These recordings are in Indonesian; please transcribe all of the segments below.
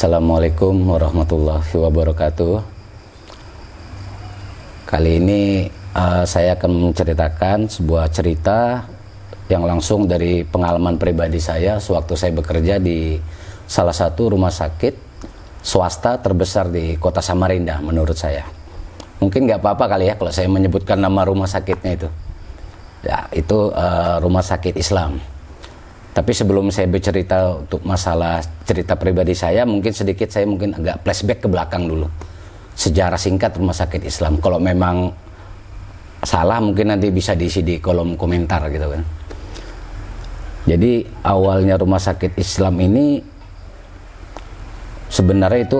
Assalamualaikum warahmatullahi wabarakatuh. Kali ini saya akan menceritakan sebuah cerita yang langsung dari pengalaman pribadi saya sewaktu saya bekerja di salah satu rumah sakit swasta terbesar di kota Samarinda menurut saya. Mungkin nggak apa-apa kali ya kalau saya menyebutkan nama rumah sakitnya itu. Ya, itu rumah sakit Islam. Tapi sebelum saya bercerita untuk masalah cerita pribadi saya, mungkin sedikit saya mungkin agak flashback ke belakang dulu. Sejarah singkat rumah sakit Islam. Kalau memang salah mungkin nanti bisa diisi di kolom komentar gitu kan. Jadi awalnya rumah sakit Islam ini sebenarnya itu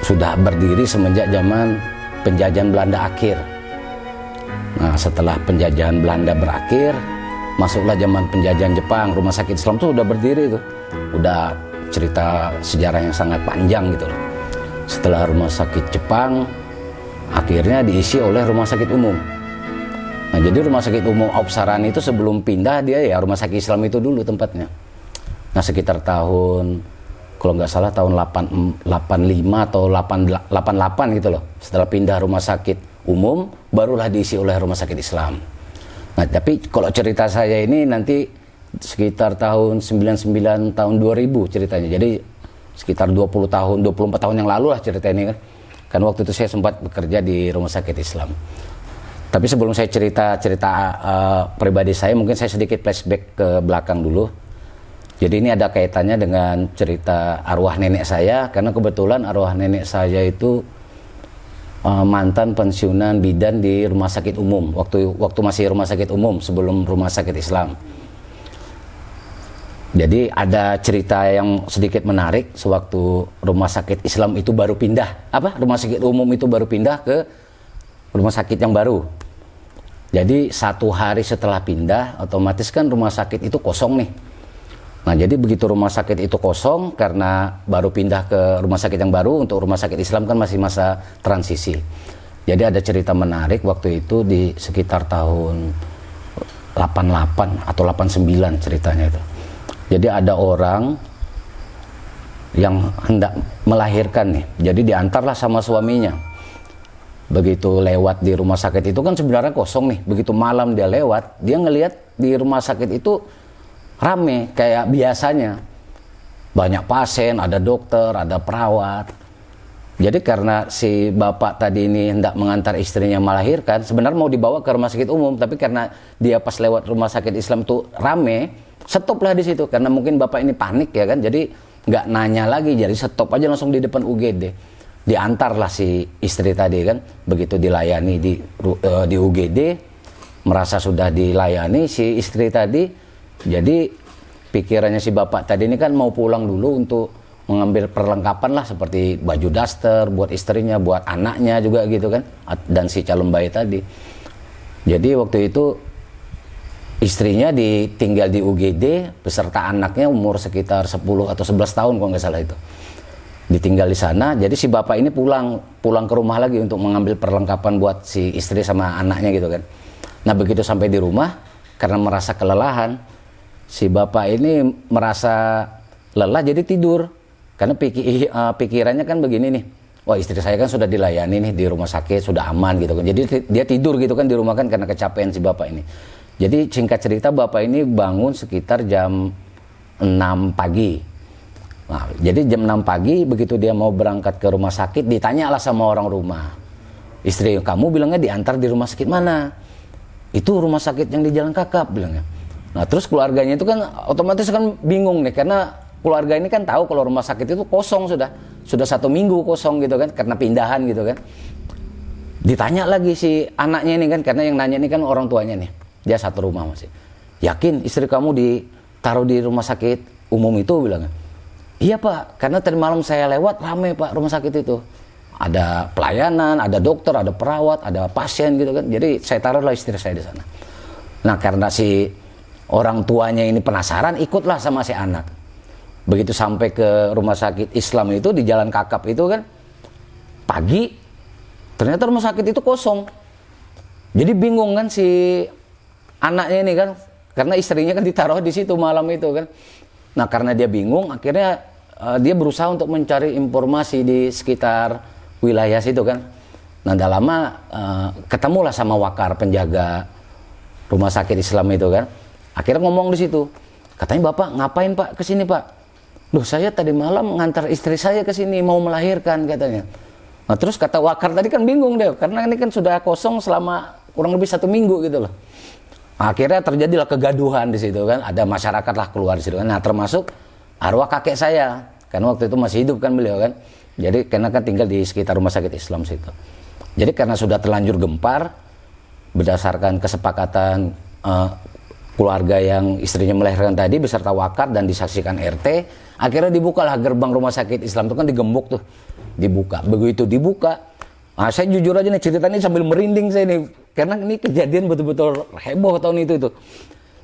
sudah berdiri semenjak zaman penjajahan Belanda akhir. Nah, setelah penjajahan Belanda berakhir, masuklah zaman penjajahan Jepang, rumah sakit Islam tuh udah berdiri tuh. Udah cerita sejarah yang sangat panjang gitu loh. Setelah rumah sakit Jepang, akhirnya diisi oleh rumah sakit umum. Nah, jadi rumah sakit umum Opsarani itu sebelum pindah dia ya rumah sakit Islam itu dulu tempatnya. Nah, sekitar tahun, kalau nggak salah tahun 85 atau 88 gitu loh. Setelah pindah rumah sakit umum, barulah diisi oleh rumah sakit Islam. Nah, tapi kalau cerita saya ini nanti sekitar tahun 99 tahun 2000 ceritanya. Jadi sekitar 20 tahun, 24 tahun yang lalu lah cerita ini kan. Kan waktu itu saya sempat bekerja di rumah sakit Islam. Tapi sebelum saya cerita pribadi saya, mungkin saya sedikit flashback ke belakang dulu. Jadi ini ada kaitannya dengan cerita arwah nenek saya, karena kebetulan arwah nenek saya itu mantan pensiunan bidan di rumah sakit umum waktu masih rumah sakit umum sebelum rumah sakit Islam. Jadi ada cerita yang sedikit menarik sewaktu rumah sakit Islam itu baru pindah, rumah sakit umum itu baru pindah ke rumah sakit yang baru. Jadi 1 hari setelah pindah, otomatis kan rumah sakit itu kosong nih. Nah, jadi begitu rumah sakit itu kosong karena baru pindah ke rumah sakit yang baru, untuk rumah sakit Islam kan masih masa transisi. Jadi ada cerita menarik waktu itu di sekitar tahun 88 atau 89 ceritanya itu. Jadi ada orang yang hendak melahirkan nih. Jadi diantarlah sama suaminya. Begitu lewat di rumah sakit itu kan sebenarnya kosong nih. Begitu malam dia lewat, dia ngelihat di rumah sakit itu rame kayak biasanya, banyak pasien, ada dokter, ada perawat. Jadi karena si bapak tadi ini hendak mengantar istrinya melahirkan, sebenarnya mau dibawa ke rumah sakit umum, tapi karena dia pas lewat rumah sakit Islam tuh rame, stoplah di situ karena mungkin bapak ini panik ya kan, jadi nggak nanya lagi, jadi stop aja langsung di depan UGD. Diantarlah si istri tadi kan, begitu dilayani di UGD, merasa sudah dilayani si istri tadi. Jadi pikirannya si bapak tadi ini kan mau pulang dulu untuk mengambil perlengkapan lah seperti baju daster buat istrinya, buat anaknya juga gitu kan, dan si calon bayi tadi. Jadi waktu itu istrinya ditinggal di UGD beserta anaknya umur sekitar 10 atau 11 tahun kalau nggak salah itu. ditinggal di sana. Jadi si bapak ini pulang ke rumah lagi untuk mengambil perlengkapan buat si istri sama anaknya gitu kan. Nah begitu sampai di rumah, karena merasa kelelahan, si bapak ini merasa lelah jadi tidur. Karena pikirannya kan begini nih, wah istri saya kan sudah dilayani nih di rumah sakit, sudah aman gitu kan. Jadi dia tidur gitu kan di rumah kan karena kecapean si bapak ini. Jadi singkat cerita bapak ini bangun sekitar jam 6 pagi. Nah, jadi jam 6 pagi begitu dia mau berangkat ke rumah sakit, ditanyalah sama orang rumah. Istri kamu bilangnya diantar di rumah sakit mana? Itu rumah sakit yang di Jalan Kakap bilangnya. Nah terus keluarganya itu kan otomatis kan bingung nih, karena keluarga ini kan tahu kalau rumah sakit itu kosong sudah 1 minggu kosong gitu kan, karena pindahan gitu kan. Ditanya lagi si anaknya ini kan, karena yang nanya ini kan orang tuanya nih, dia satu rumah masih. Yakin istri kamu ditaruh di rumah sakit umum itu bilangnya? Iya pak, karena tadi malam saya lewat rame pak rumah sakit itu. Ada pelayanan, ada dokter, ada perawat, ada pasien gitu kan. Jadi saya taruhlah istri saya di sana. Nah karena si orang tuanya ini penasaran, ikutlah sama si anak. Begitu sampai ke rumah sakit Islam itu di Jalan Kakap itu kan, pagi ternyata rumah sakit itu kosong. Jadi bingung kan si anaknya ini kan, karena istrinya kan ditaruh di situ malam itu kan. Nah karena dia bingung, akhirnya dia berusaha untuk mencari informasi di sekitar wilayah situ kan. Nah tidak lama ketemulah sama wakar penjaga rumah sakit Islam itu kan. Akhirnya ngomong di situ, katanya bapak ngapain pak kesini pak? Loh saya tadi malam ngantar istri saya kesini mau melahirkan katanya. Nah terus kata wakar tadi kan bingung deh, karena ini kan sudah kosong selama kurang lebih 1 minggu gitu loh. Nah, akhirnya terjadilah kegaduhan di situ kan, ada masyarakat lah keluar di situ kan. Nah termasuk arwah kakek saya, karena waktu itu masih hidup kan beliau kan. Jadi karena kan tinggal di sekitar rumah sakit Islam situ. Jadi karena sudah terlanjur gempar, berdasarkan kesepakatan keluarga yang istrinya melahirkan tadi beserta wakar dan disaksikan RT, akhirnya dibukalah gerbang rumah sakit Islam itu kan digembok tuh, dibuka. Begitu dibuka, nah, saya jujur aja nih ceritanya sambil merinding saya nih, karena ini kejadian betul-betul heboh tahun itu.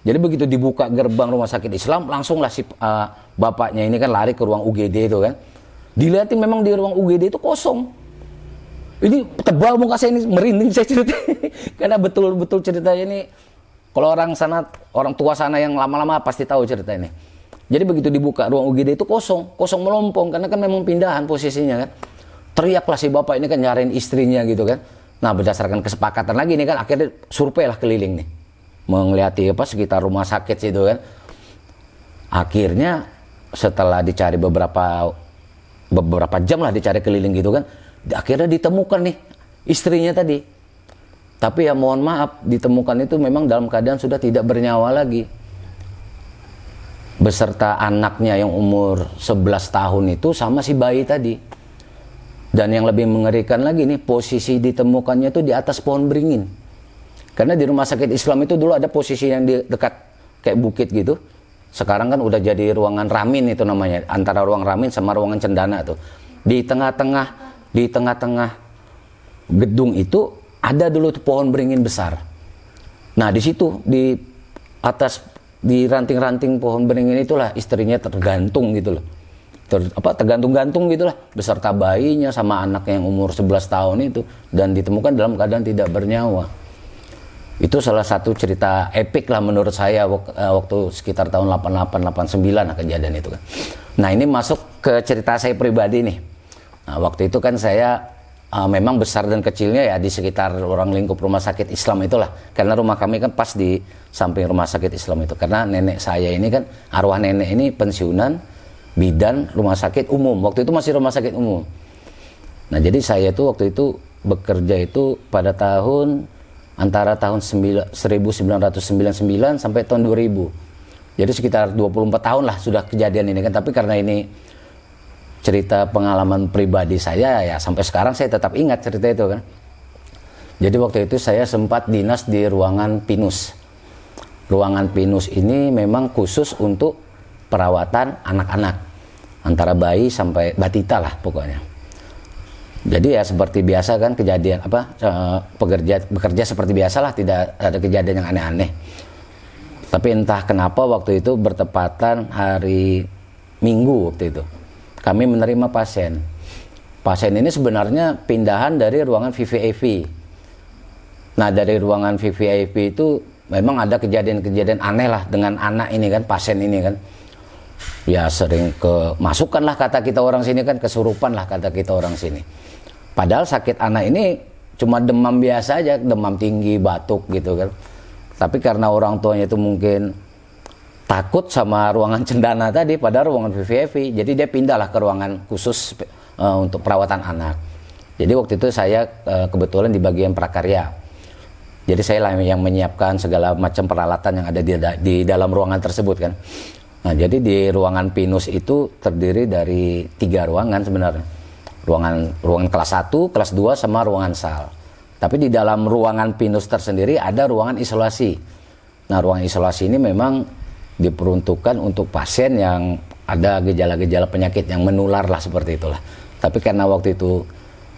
Jadi begitu dibuka gerbang rumah sakit Islam, langsunglah si bapaknya ini kan lari ke ruang UGD itu kan. Dilihatin memang di ruang UGD itu kosong. Ini tebal muka saya ini, merinding saya cerita. Karena betul-betul ceritanya ini, kalau orang tua sana yang lama-lama pasti tahu cerita ini. Jadi begitu dibuka ruang UGD itu kosong melompong, karena kan memang pindahan posisinya kan. Teriaklah si bapak ini kan nyariin istrinya gitu kan. Nah berdasarkan kesepakatan lagi nih kan, akhirnya survei lah keliling nih, mengelihati sekitar rumah sakit situ kan. Akhirnya setelah dicari beberapa jam lah dicari keliling gitu kan, akhirnya ditemukan nih istrinya tadi. Tapi ya mohon maaf, ditemukan itu memang dalam keadaan sudah tidak bernyawa lagi, beserta anaknya yang umur 11 tahun itu sama si bayi tadi. Dan yang lebih mengerikan lagi nih, posisi ditemukannya itu di atas pohon beringin. Karena di rumah sakit Islam itu dulu ada posisi yang di dekat kayak bukit gitu. Sekarang kan udah jadi ruangan ramin itu namanya, antara ruang ramin sama ruangan cendana tuh. Di tengah-tengah gedung itu ada dulu tuh pohon beringin besar. Nah di situ di atas, di ranting-ranting pohon beringin itulah istrinya tergantung gitu loh. Tergantung-gantung gitulah beserta bayinya sama anaknya yang umur 11 tahun itu, dan ditemukan dalam keadaan tidak bernyawa. Itu salah satu cerita epik lah menurut saya waktu sekitar tahun 88-89 kejadian itu kan. Nah ini masuk ke cerita saya pribadi nih. Nah waktu itu kan saya memang besar dan kecilnya ya di sekitar ruang lingkup rumah sakit Islam itulah. Karena rumah kami kan pas di samping rumah sakit Islam itu. Karena nenek saya ini kan, arwah nenek ini pensiunan bidan rumah sakit umum. Waktu itu masih rumah sakit umum. Nah jadi saya tuh waktu itu bekerja itu pada antara tahun 1999 sampai tahun 2000. Jadi sekitar 24 tahun lah sudah kejadian ini kan. Tapi karena ini cerita pengalaman pribadi saya, ya sampai sekarang saya tetap ingat cerita itu kan. Jadi waktu itu saya sempat dinas di ruangan pinus. Ruangan pinus ini memang khusus untuk perawatan anak-anak, antara bayi sampai batita lah pokoknya. Jadi ya seperti biasa kan kejadian bekerja seperti biasa lah, tidak ada kejadian yang aneh-aneh. Tapi entah kenapa waktu itu bertepatan hari Minggu waktu itu. kami menerima pasien. Pasien ini sebenarnya pindahan dari ruangan VVIP. Nah, dari ruangan VVIP itu memang ada kejadian-kejadian aneh lah dengan anak ini kan, pasien ini kan. Ya sering kemasukan lah kata kita orang sini kan, kesurupan lah kata kita orang sini. Padahal sakit anak ini cuma demam biasa aja, demam tinggi, batuk gitu kan. Tapi karena orang tuanya itu mungkin takut sama ruangan cendana tadi, pada ruangan VVIP, jadi dia pindahlah ke ruangan khusus untuk perawatan anak. Jadi waktu itu saya kebetulan di bagian prakarya. Jadi saya yang menyiapkan segala macam peralatan yang ada di dalam ruangan tersebut kan. Nah, jadi di ruangan pinus itu terdiri dari 3 ruangan sebenarnya. Ruangan kelas 1, kelas 2 sama ruangan sal. Tapi di dalam ruangan pinus tersendiri ada ruangan isolasi. Nah, ruangan isolasi ini memang diperuntukkan untuk pasien yang ada gejala-gejala penyakit yang menular lah, seperti itulah. Tapi karena waktu itu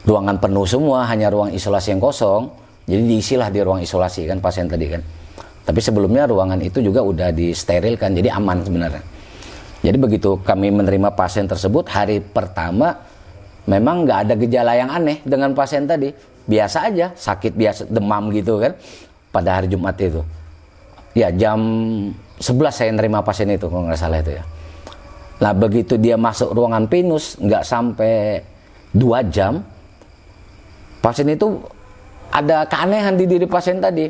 ruangan penuh semua, hanya ruang isolasi yang kosong, jadi diisilah di ruang isolasi kan pasien tadi kan. Tapi sebelumnya ruangan itu juga udah disterilkan, jadi aman sebenarnya. Jadi begitu kami menerima pasien tersebut, hari pertama memang nggak ada gejala yang aneh dengan pasien tadi. Biasa aja, sakit biasa, demam gitu kan, pada hari Jumat itu. Ya jam 11 saya nerima pasien itu, kalau nggak salah itu ya. Nah begitu dia masuk ruangan pinus, nggak sampai 2 jam, pasien itu ada keanehan di diri pasien tadi.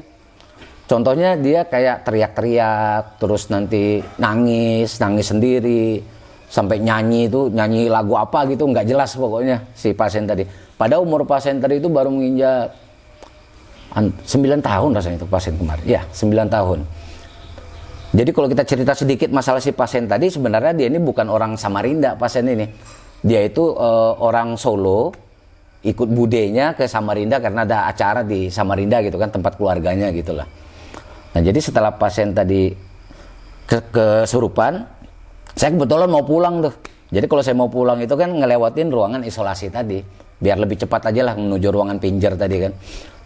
Contohnya dia kayak teriak-teriak, terus nanti nangis sendiri, sampai nyanyi lagu apa gitu, nggak jelas pokoknya si pasien tadi. Pada umur pasien tadi itu baru menginjak 9 tahun rasanya itu pasien kemarin. Ya, 9 tahun. Jadi kalau kita cerita sedikit masalah si pasien tadi, sebenarnya dia ini bukan orang Samarinda pasien ini. Dia itu orang Solo, ikut budenya ke Samarinda karena ada acara di Samarinda gitu kan, tempat keluarganya gitulah. Nah jadi setelah pasien tadi kesurupan, saya kebetulan mau pulang tuh. Jadi kalau saya mau pulang itu kan ngelewatin ruangan isolasi tadi, biar lebih cepat aja lah menuju ruangan pinjer tadi kan.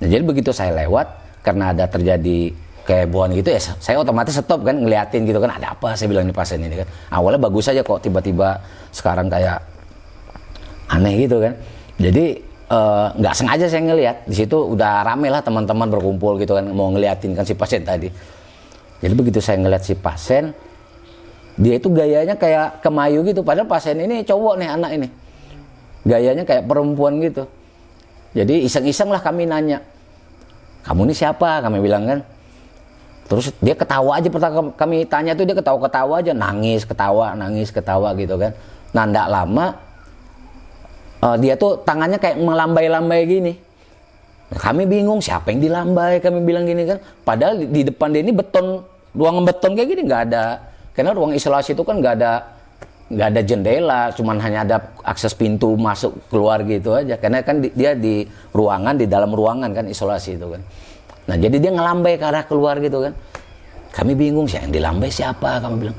Nah jadi begitu saya lewat, karena ada terjadi kehebohan gitu ya, saya otomatis stop kan, ngeliatin gitu kan, ada apa, saya bilang di pasien ini kan. Awalnya bagus aja kok, tiba-tiba sekarang kayak aneh gitu kan. Jadi nggak sengaja saya ngeliat, di situ udah rame lah teman-teman berkumpul gitu kan, mau ngeliatin kan si pasien tadi. Jadi begitu saya ngeliat si pasien, dia itu gayanya kayak kemayu gitu, padahal pasien ini cowok nih, anak ini gayanya kayak perempuan gitu. Jadi iseng-iseng lah kami nanya, kamu ini siapa, kami bilang kan. Terus dia ketawa aja, pertama kami tanya tuh dia ketawa-ketawa aja, nangis ketawa gitu kan. Nah nggak lama dia tuh tangannya kayak melambai-lambai gini. Nah, kami bingung siapa yang dilambai, kami bilang gini kan. Padahal di depan dia ini beton, ruangan beton kayak gini nggak ada. Karena ruang isolasi itu kan nggak ada jendela, cuman hanya ada akses pintu masuk keluar gitu aja. Karena kan dia di ruangan, di dalam ruangan kan isolasi itu kan. Nah jadi dia ngelambai ke arah keluar gitu kan. Kami bingung siapa yang dilambai, siapa, kami bilang.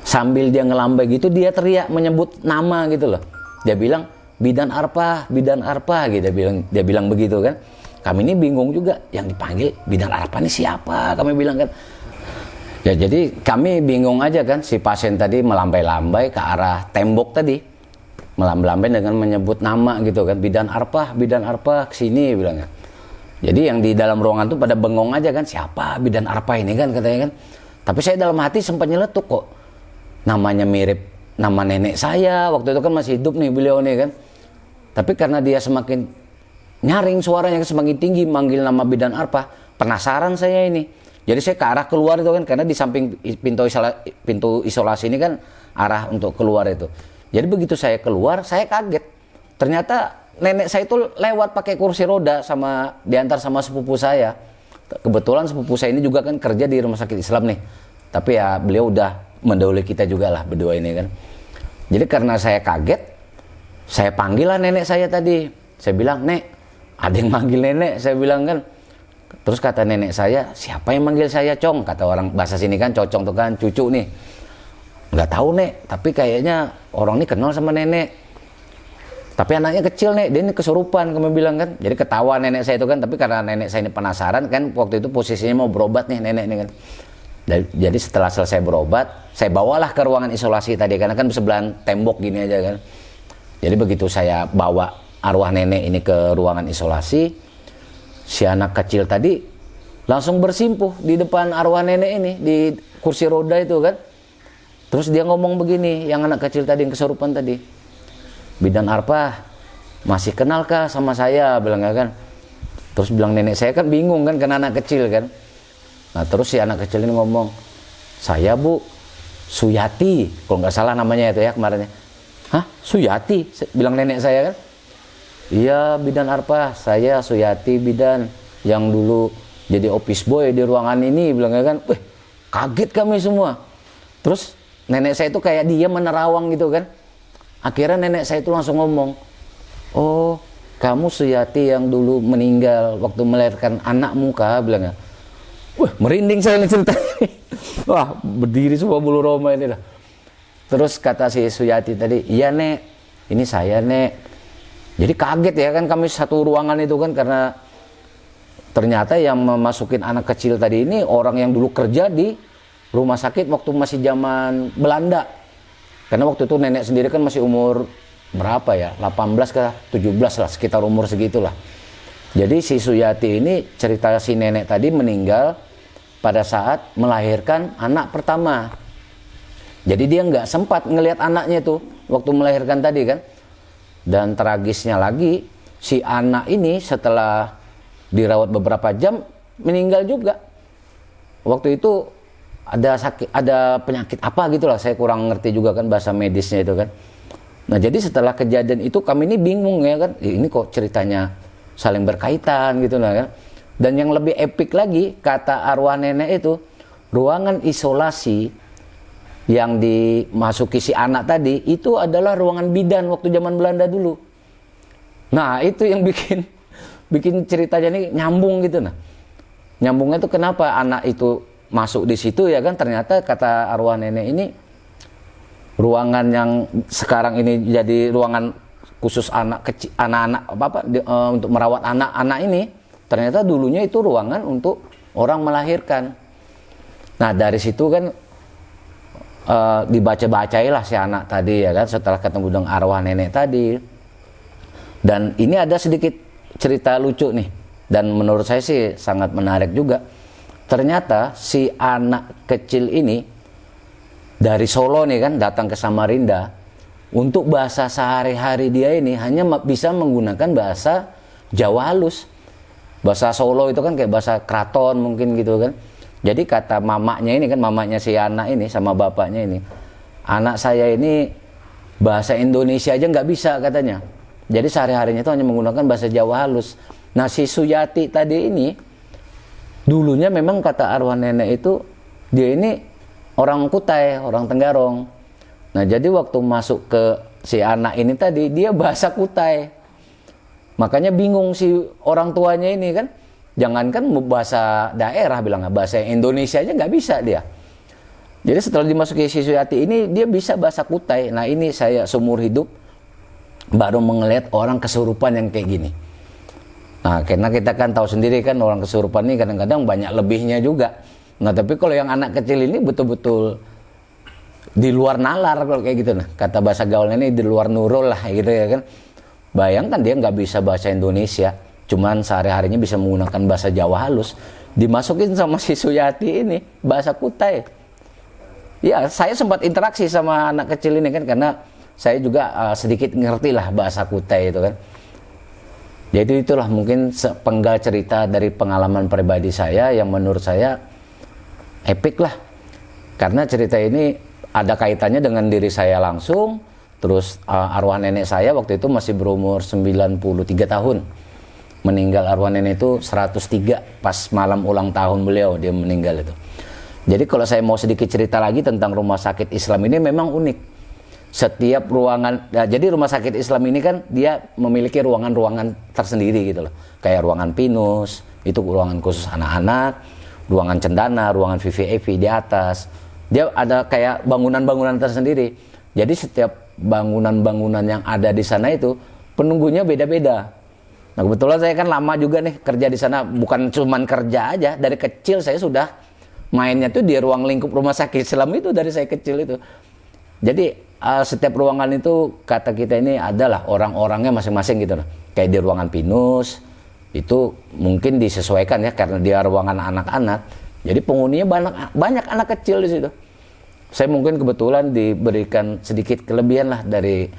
Sambil dia ngelambai gitu, dia teriak menyebut nama gitu loh. Dia bilang bidan arpa gitu, dia bilang begitu kan. Kami ini bingung juga, yang dipanggil bidan arpa ini siapa, kami bilang kan. Ya jadi kami bingung aja kan, si pasien tadi melambai-lambai ke arah tembok tadi, melambai-lambai dengan menyebut nama gitu kan, bidan arpa kesini bilangnya. Jadi yang di dalam ruangan tuh pada bengong aja kan, siapa bidan arpa ini kan katanya kan. Tapi saya dalam hati sempat nyeletuk, kok namanya mirip nama nenek saya, waktu itu kan masih hidup nih beliau nih kan. Tapi karena dia semakin nyaring suaranya semakin tinggi manggil nama bidan arpa, penasaran saya ini. Jadi saya ke arah keluar itu kan, karena di samping pintu isolasi ini kan arah untuk keluar itu. Jadi begitu saya keluar, saya kaget. Ternyata nenek saya itu lewat pakai kursi roda, sama diantar sama sepupu saya. Kebetulan sepupu saya ini juga kan kerja di rumah sakit Islam nih. Tapi ya beliau udah mendahului kita juga lah berdua ini kan. Jadi karena saya kaget, saya panggil lah nenek saya tadi. Saya bilang, "Nek, ada yang manggil nenek," saya bilang kan. Terus kata nenek saya, "Siapa yang manggil saya, Cong?" Kata orang bahasa sini kan, Cocong tuh kan, cucu nih. "Nggak tahu, Nek, tapi kayaknya orang ini kenal sama nenek. Tapi anaknya kecil, Nek, dia ini kesurupan," kami bilang kan. Jadi ketawa nenek saya itu kan, tapi karena nenek saya ini penasaran kan, waktu itu posisinya mau berobat nih nenek ini kan. Jadi setelah selesai berobat, saya bawalah ke ruangan isolasi tadi, karena kan sebelahan tembok gini aja kan. Jadi begitu saya bawa arwah nenek ini ke ruangan isolasi, si anak kecil tadi langsung bersimpuh di depan arwah nenek ini, di kursi roda itu kan. Terus dia ngomong begini, yang anak kecil tadi yang kesurupan tadi, Bidan Arpa, masih kenalkah sama saya, bilang kan. Terus bilang nenek saya kan bingung kan, karena anak kecil kan. Nah terus si anak kecil ini ngomong, saya Bu Suyati, kalau nggak salah namanya itu ya kemarinnya. Hah, Suyati? Bilang nenek saya kan. Iya Bidan Arpa, saya Suyati Bidan, yang dulu jadi office boy di ruangan ini, bilang kan. Wih, kaget kami semua. Terus nenek saya itu kayak dia menerawang gitu kan. Akhirnya nenek saya itu langsung ngomong, oh kamu Suyati yang dulu meninggal waktu melahirkan anakmu kah, bilangnya. Wah merinding saya nih cerita ini. Wah berdiri semua bulu roma ini lah. Terus kata si Suyati tadi, iya nek, ini saya nek. Jadi kaget ya kan, kami satu ruangan itu kan, karena ternyata yang memasukin anak kecil tadi ini orang yang dulu kerja di rumah sakit waktu masih zaman Belanda. Karena waktu itu nenek sendiri kan masih umur berapa ya, 18 ke 17 lah, sekitar umur segitulah. Jadi si Suyati ini cerita si nenek tadi meninggal pada saat melahirkan anak pertama. Jadi dia nggak sempat ngelihat anaknya tuh waktu melahirkan tadi kan. Dan tragisnya lagi, si anak ini setelah dirawat beberapa jam meninggal juga. Waktu itu ada sakit, ada penyakit apa gitulah, saya kurang ngerti juga kan bahasa medisnya itu kan. Nah jadi setelah kejadian itu kami ini bingung ya kan, ini kok ceritanya saling berkaitan gitu lah kan. Dan yang lebih epik lagi, kata arwah nenek itu, ruangan isolasi yang dimasuki si anak tadi itu adalah ruangan bidan waktu zaman Belanda dulu. Nah itu yang bikin ceritanya ini nyambung gitu. Nah nyambungnya itu kenapa anak itu masuk di situ ya kan, ternyata kata arwah nenek ini ruangan yang sekarang ini jadi ruangan khusus anak kecil, anak-anak untuk merawat anak-anak ini, ternyata dulunya itu ruangan untuk orang melahirkan. Nah dari situ kan dibaca-bacailah si anak tadi ya kan, setelah ketemu dengan arwah nenek tadi. Dan ini ada sedikit cerita lucu nih, dan menurut saya sih sangat menarik juga. Ternyata si anak kecil ini dari Solo nih kan datang ke Samarinda, untuk bahasa sehari-hari dia ini hanya bisa menggunakan bahasa Jawa halus. Bahasa Solo itu kan kayak bahasa keraton mungkin gitu kan. Jadi kata mamanya ini kan, mamanya si anak ini sama bapaknya ini, anak saya ini bahasa Indonesia aja nggak bisa katanya. Jadi sehari-harinya itu hanya menggunakan bahasa Jawa halus. Nah si Suyati tadi ini dulunya memang kata arwah nenek itu dia ini orang Kutai, orang Tenggarong. Nah jadi waktu masuk ke si anak ini tadi, dia bahasa Kutai. Makanya bingung si orang tuanya ini kan, jangankan bahasa daerah, bilang bahasa Indonesia aja nggak bisa dia. Jadi setelah dimasuki si Suyati ini, dia bisa bahasa Kutai. Nah ini saya seumur hidup baru melihat orang kesurupan yang kayak gini. Nah, karena kita kan tahu sendiri kan orang kesurupan ini kadang-kadang banyak lebihnya juga. Nah, tapi kalau yang anak kecil ini betul-betul di luar nalar kalau kayak gitu. Nah, kata bahasa gaulnya ini di luar nurul lah gitu ya kan. Bayangkan dia nggak bisa bahasa Indonesia, cuman sehari-harinya bisa menggunakan bahasa Jawa halus. Dimasukin sama si Suyati ini bahasa Kutai. Ya, saya sempat interaksi sama anak kecil ini kan, karena saya juga sedikit ngerti lah bahasa Kutai itu kan. Jadi itulah mungkin sepenggal cerita dari pengalaman pribadi saya yang menurut saya epik lah. Karena cerita ini ada kaitannya dengan diri saya langsung. Terus arwah nenek saya waktu itu masih berumur 93 tahun. Meninggal arwah nenek itu 103 pas malam ulang tahun beliau, dia meninggal itu. Jadi kalau saya mau sedikit cerita lagi tentang rumah sakit Islam ini memang unik. Setiap ruangan, jadi rumah sakit Islam ini kan dia memiliki ruangan-ruangan tersendiri gitu loh. Kayak ruangan pinus, itu ruangan khusus anak-anak, ruangan cendana, ruangan VVIP di atas. Dia ada kayak bangunan-bangunan tersendiri. Jadi setiap bangunan-bangunan yang ada di sana itu penunggunya beda-beda. Nah kebetulan saya kan lama juga nih kerja di sana, bukan cuman kerja aja, dari kecil saya sudah mainnya tuh di ruang lingkup rumah sakit Islam itu dari saya kecil itu. Jadi setiap ruangan itu kata kita ini adalah orang-orangnya masing-masing gitu loh. Kayak di ruangan pinus itu mungkin disesuaikan ya karena dia ruangan anak-anak. Jadi penghuninya banyak anak kecil di situ. Saya mungkin kebetulan diberikan sedikit kelebihan lah dari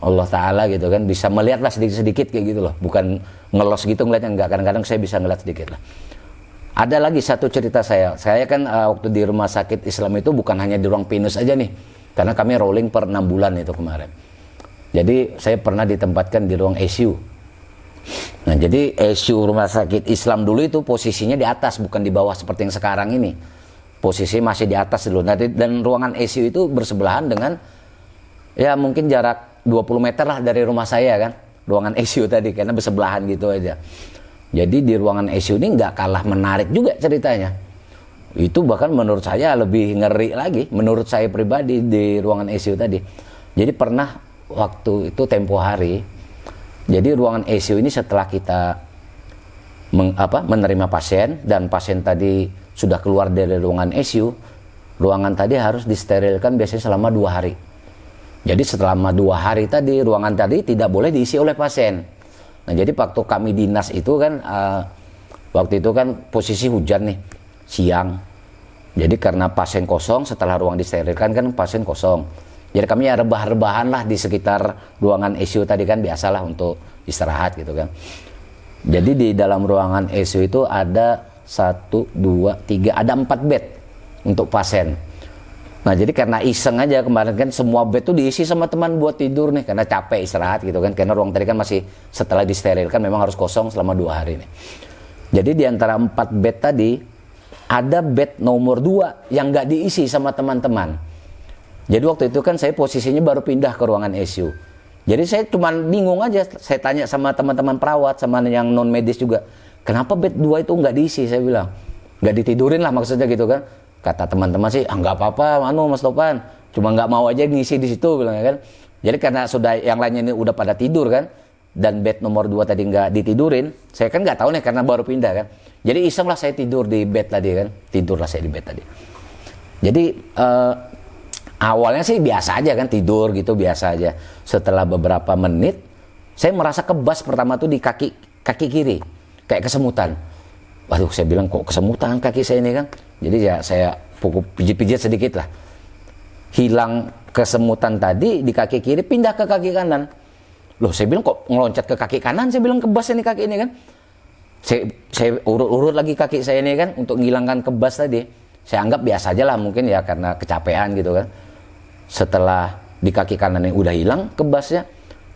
Allah Ta'ala gitu kan, bisa melihat lah sedikit-sedikit kayak gitu loh, bukan ngelos gitu ngeliatnya, enggak, kadang-kadang saya bisa ngeliat sedikit lah. Ada lagi satu cerita saya kan waktu di rumah sakit Islam itu bukan hanya di ruang pinus aja nih, karena kami rolling per 6 bulan itu kemarin. Jadi saya pernah ditempatkan di ruang ICU. Nah jadi ICU rumah sakit Islam dulu itu posisinya di atas, bukan di bawah seperti yang sekarang ini. Posisi masih di atas dulu. Nah, dan ruangan ICU itu bersebelahan dengan ya mungkin jarak 20 meter lah dari rumah saya kan, ruangan ICU tadi, karena bersebelahan gitu aja. Jadi di ruangan ICU ini nggak kalah menarik juga ceritanya. Itu bahkan menurut saya lebih ngeri lagi, menurut saya pribadi di ruangan ICU tadi. Jadi pernah waktu itu tempo hari, jadi ruangan ICU ini setelah kita menerima pasien dan pasien tadi sudah keluar dari ruangan ICU, ruangan tadi harus disterilkan biasanya selama 2 hari. Jadi selama 2 hari tadi, ruangan tadi tidak boleh diisi oleh pasien. Nah jadi waktu kami dinas itu kan, waktu itu kan posisi hujan nih, siang. Jadi karena pasien kosong, setelah ruang disterilkan kan pasien kosong. Jadi kami ya rebah-rebahan lah di sekitar ruangan ICU tadi kan, biasalah untuk istirahat gitu kan. Jadi di dalam ruangan ICU itu ada 1, 2, 3, ada 4 bed untuk pasien. Nah jadi karena iseng aja kemarin kan semua bed tuh diisi sama teman buat tidur nih, karena capek istirahat gitu kan, karena ruang tadi kan masih setelah disterilkan memang harus kosong selama 2 hari nih. Jadi di antara 4 bed tadi ada bed nomor 2 yang nggak diisi sama teman-teman. Jadi waktu itu kan saya posisinya baru pindah ke ruangan ICU. Jadi saya cuma bingung aja, saya tanya sama teman-teman perawat sama yang non medis juga, kenapa bed 2 itu nggak diisi? Saya bilang nggak ditidurin lah maksudnya gitu kan. Kata teman-teman sih, nggak apa-apa, Mas Topan, cuma nggak mau aja ngisi di situ, bilang kan. Jadi karena sudah yang lainnya ini udah pada tidur kan, dan bed nomor 2 tadi nggak ditidurin, saya kan nggak tahu nih karena baru pindah kan. Jadi iseng lah saya tidur di bed tadi kan, tidurlah saya di bed tadi. Jadi awalnya sih biasa aja kan, tidur gitu biasa aja. Setelah beberapa menit, saya merasa kebas pertama tuh di kaki kiri, kayak kesemutan. Waduh, saya bilang kok kesemutan kaki saya ini kan. Jadi ya saya pijit-pijit sedikit lah. Hilang kesemutan tadi di kaki kiri, pindah ke kaki kanan. Loh, saya bilang kok ngeloncat ke kaki kanan, saya bilang kebas ini kaki ini kan. Saya urut-urut lagi kaki saya ini kan untuk menghilangkan kebas tadi. Saya anggap biasa aja lah mungkin ya karena kecapean gitu kan. Setelah di kaki kanan yang udah hilang kebasnya,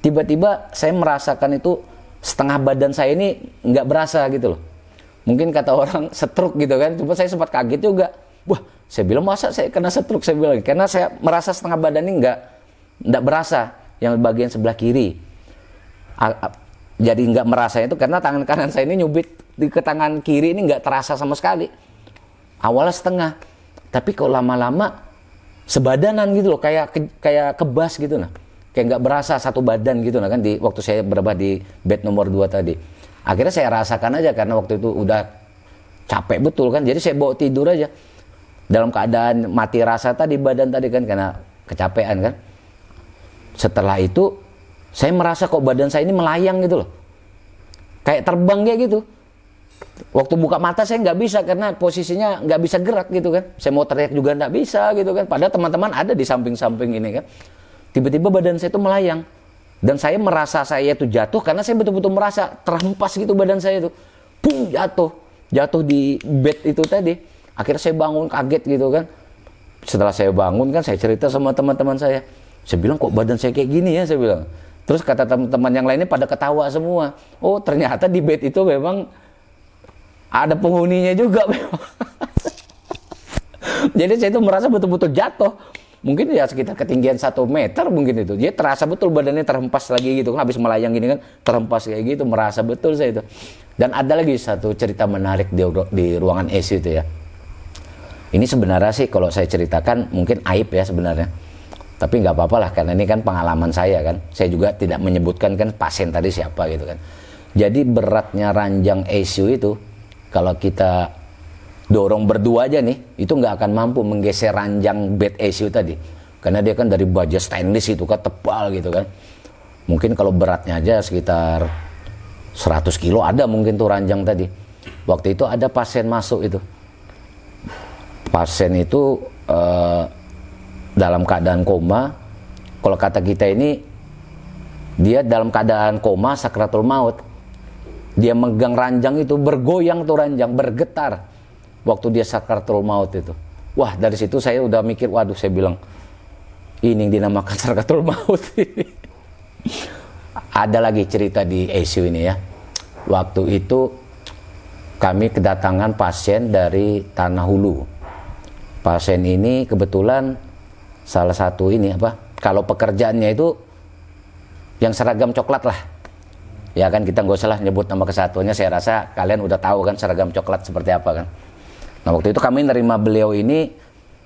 tiba-tiba saya merasakan itu setengah badan saya ini nggak berasa gitu loh. Mungkin kata orang stroke gitu kan, cuma saya sempat kaget juga. Wah, saya bilang masa saya kena stroke, saya bilang, karena saya merasa setengah badan ini nggak berasa, yang bagian sebelah kiri. Jadi nggak merasa itu karena tangan kanan saya ini nyubit ke tangan kiri ini nggak terasa sama sekali. Awalnya setengah, tapi kok lama-lama sebadanan gitu loh, kayak kebas gitu nah, kayak nggak berasa satu badan gitu nah kan, di waktu saya berada di bed nomor 2 tadi. Akhirnya saya rasakan aja karena waktu itu udah capek betul kan, jadi saya bawa tidur aja dalam keadaan mati rasa tadi badan tadi kan karena kecapean kan. Setelah itu saya merasa kok badan saya ini melayang gitu loh, kayak terbang kayak gitu. Waktu buka mata saya nggak bisa karena posisinya nggak bisa gerak gitu kan. Saya mau teriak juga nggak bisa gitu kan. Padahal teman-teman ada di samping-samping ini kan. Tiba-tiba badan saya itu melayang. Dan saya merasa saya itu jatuh karena saya betul-betul merasa terhempas gitu badan saya itu. Bung, jatuh di bed itu tadi. Akhirnya saya bangun kaget gitu kan. Setelah saya bangun kan saya cerita sama teman-teman saya. Saya bilang kok badan saya kayak gini ya, saya bilang. Terus kata teman-teman yang lainnya pada ketawa semua. Oh ternyata di bed itu memang ada penghuninya juga memang. Jadi saya itu merasa betul-betul jatuh. Mungkin ya sekitar ketinggian 1 meter mungkin itu. Jadi terasa betul badannya terhempas lagi gitu kan. Habis melayang gini kan terhempas kayak gitu. Merasa betul saya itu. Dan ada lagi satu cerita menarik di ruangan ICU itu ya. Ini sebenarnya sih kalau saya ceritakan mungkin aib ya sebenarnya. Tapi nggak apa-apa lah karena ini kan pengalaman saya kan. Saya juga tidak menyebutkan kan pasien tadi siapa gitu kan. Jadi beratnya ranjang ICU itu kalau kita dorong berdua aja nih, itu nggak akan mampu menggeser ranjang bed ICU tadi. karena dia kan dari baja stainless itu kan, tebal gitu kan. Mungkin kalau beratnya aja sekitar 100 kilo ada mungkin tuh ranjang tadi. Waktu itu ada pasien masuk itu. Pasien itu dalam keadaan koma. Kalau kata kita ini, dia dalam keadaan koma, sakratul maut. Dia megang ranjang itu, bergoyang tuh ranjang, bergetar waktu dia sakratul maut itu. Wah, dari situ saya udah mikir, waduh, saya bilang, ini yang dinamakan sakratul maut. Ada lagi cerita di ICU ini ya. Waktu itu kami kedatangan pasien dari Tanah Hulu. Pasien ini kebetulan salah satu ini kalau pekerjaannya itu yang seragam coklat lah. Ya kan, kita nggak usah lah nyebut nama kesatuannya, saya rasa kalian udah tahu kan seragam coklat seperti apa kan. Nah, waktu itu kami nerima beliau ini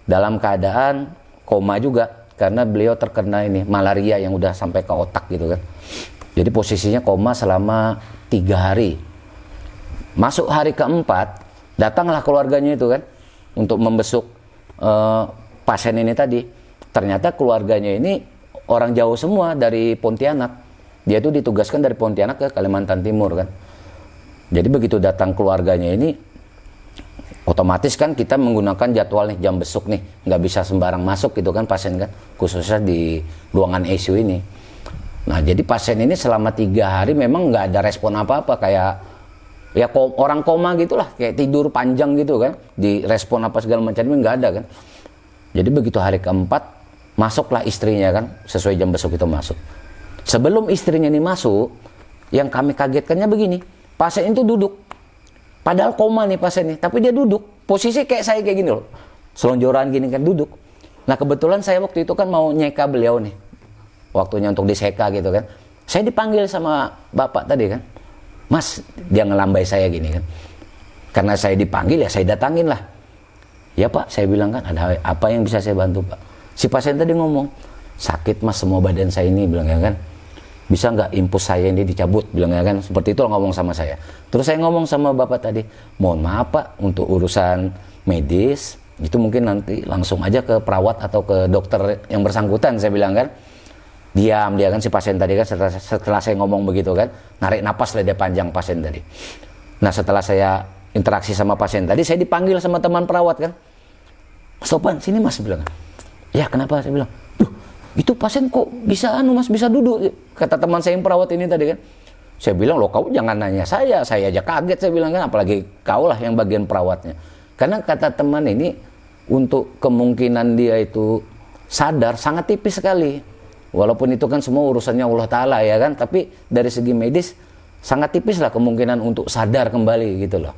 dalam keadaan koma juga, karena beliau terkena ini malaria yang udah sampai ke otak gitu kan. Jadi posisinya koma selama 3 hari. Masuk hari keempat, datanglah keluarganya itu kan untuk membesuk pasien ini tadi. Ternyata keluarganya ini orang jauh semua dari Pontianak. Dia itu ditugaskan dari Pontianak ke Kalimantan Timur kan. Jadi begitu datang keluarganya ini, otomatis kan kita menggunakan jadwal nih, jam besuk nih, nggak bisa sembarang masuk gitu kan pasien kan, khususnya di ruangan ICU ini. Nah, jadi pasien ini selama 3 hari memang nggak ada respon apa-apa, kayak ya orang koma gitulah, kayak tidur panjang gitu kan, di respon apa segala macam nggak ada kan. Jadi begitu hari keempat, masuklah istrinya kan, sesuai jam besuk itu masuk. Sebelum istrinya ini masuk, yang kami kagetkannya begini, pasien itu duduk. Padahal koma nih pasien ini, tapi dia duduk. Posisi kayak saya kayak gini loh, selonjoran gini kan, duduk. Nah, kebetulan saya waktu itu kan mau nyeka beliau nih, waktunya untuk diseka gitu kan. Saya dipanggil sama bapak tadi kan, Mas, dia ngelambai saya gini kan. Karena saya dipanggil ya saya datangin lah. Ya Pak, saya bilang kan, ada apa yang bisa saya bantu Pak? Si pasien tadi ngomong, sakit Mas semua badan saya ini, bilang ya kan. Bisa nggak impus saya ini dicabut, bilang ya kan. Seperti itu ngomong sama saya. Terus saya ngomong sama bapak tadi, mohon maaf Pak, untuk urusan medis, itu mungkin nanti langsung aja ke perawat atau ke dokter yang bersangkutan, saya bilang kan. Diam dia kan, si pasien tadi kan, setelah saya ngomong begitu kan, narik napas lah dia panjang pasien tadi. Nah, setelah saya interaksi sama pasien tadi, saya dipanggil sama teman perawat kan. Mas Topan, sini Mas, bilang. Ya, kenapa? Saya bilang, duh, itu pasien kok bisa Mas, bisa duduk, kata teman saya yang perawat ini tadi kan. Saya bilang, loh kau jangan nanya saya aja kaget, saya bilang kan, apalagi kau lah yang bagian perawatnya. Karena kata teman ini, untuk kemungkinan dia itu sadar sangat tipis sekali. Walaupun itu kan semua urusannya Allah Ta'ala ya kan, tapi dari segi medis sangat tipis lah kemungkinan untuk sadar kembali gitu loh.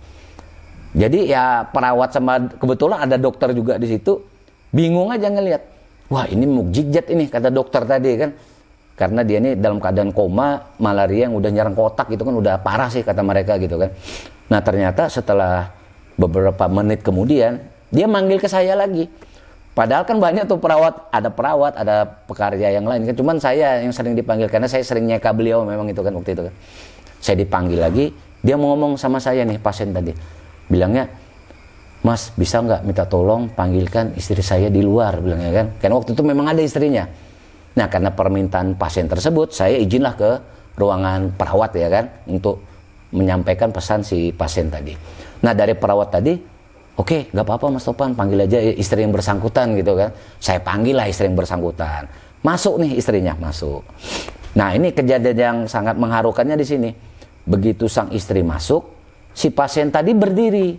Jadi ya perawat sama kebetulan ada dokter juga di situ, bingung aja ngelihat. Wah, ini mukjizat ini, kata dokter tadi kan. Karena dia ini dalam keadaan koma, malaria yang udah nyerang ke otak itu kan udah parah sih kata mereka gitu kan. Nah, ternyata setelah beberapa menit kemudian dia manggil ke saya lagi. Padahal kan banyak tuh perawat, ada pekerja yang lain kan. Cuman saya yang sering dipanggil karena saya sering nyeka beliau memang itu kan waktu itu kan. Saya dipanggil lagi, dia mau ngomong sama saya nih pasien tadi. Bilangnya, Mas bisa nggak minta tolong panggilkan istri saya di luar, bilangnya kan. Karena waktu itu memang ada istrinya. Nah, karena permintaan pasien tersebut, saya izinlah ke ruangan perawat ya kan, untuk menyampaikan pesan si pasien tadi. Nah, dari perawat tadi, oke, nggak apa-apa Mas Topan, panggil aja istri yang bersangkutan gitu kan. Saya panggil lah istri yang bersangkutan. Masuk nih istrinya, masuk. Nah, ini kejadian yang sangat mengharukannya di sini. Begitu sang istri masuk, si pasien tadi berdiri.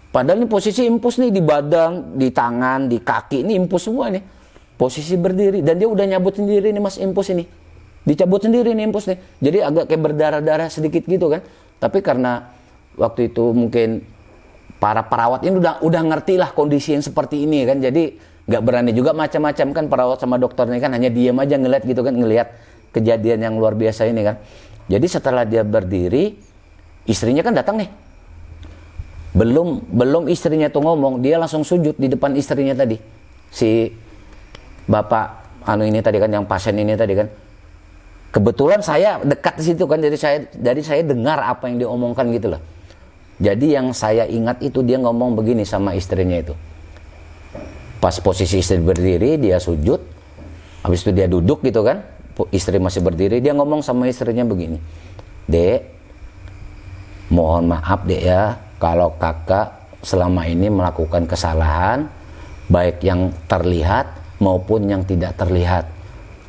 Padahal ini posisi impus nih, di badan, di tangan, di kaki, ini impus semua nih. Posisi berdiri, dan dia udah nyabut sendiri nih Mas impus ini. Dicabut sendiri nih impus nih. Jadi agak kayak berdarah-darah sedikit gitu kan. Tapi karena waktu itu mungkin para perawat ini udah ngerti lah kondisi yang seperti ini kan, jadi nggak berani juga macam-macam kan perawat sama dokter ini kan, hanya diam aja ngeliat gitu kan, ngelihat kejadian yang luar biasa ini kan. Jadi setelah dia berdiri, istrinya kan datang nih, belum istrinya tuh ngomong, dia langsung sujud di depan istrinya tadi, si bapak ini tadi kan, yang pasien ini tadi kan. Kebetulan saya dekat di situ kan, jadi saya dengar apa yang diomongkan gitu loh. Jadi yang saya ingat itu dia ngomong begini sama istrinya itu. Pas posisi istri berdiri, dia sujud. Habis itu dia duduk gitu kan. Istri masih berdiri, dia ngomong sama istrinya begini. Dek, mohon maaf dek ya, kalau kakak selama ini melakukan kesalahan, baik yang terlihat maupun yang tidak terlihat.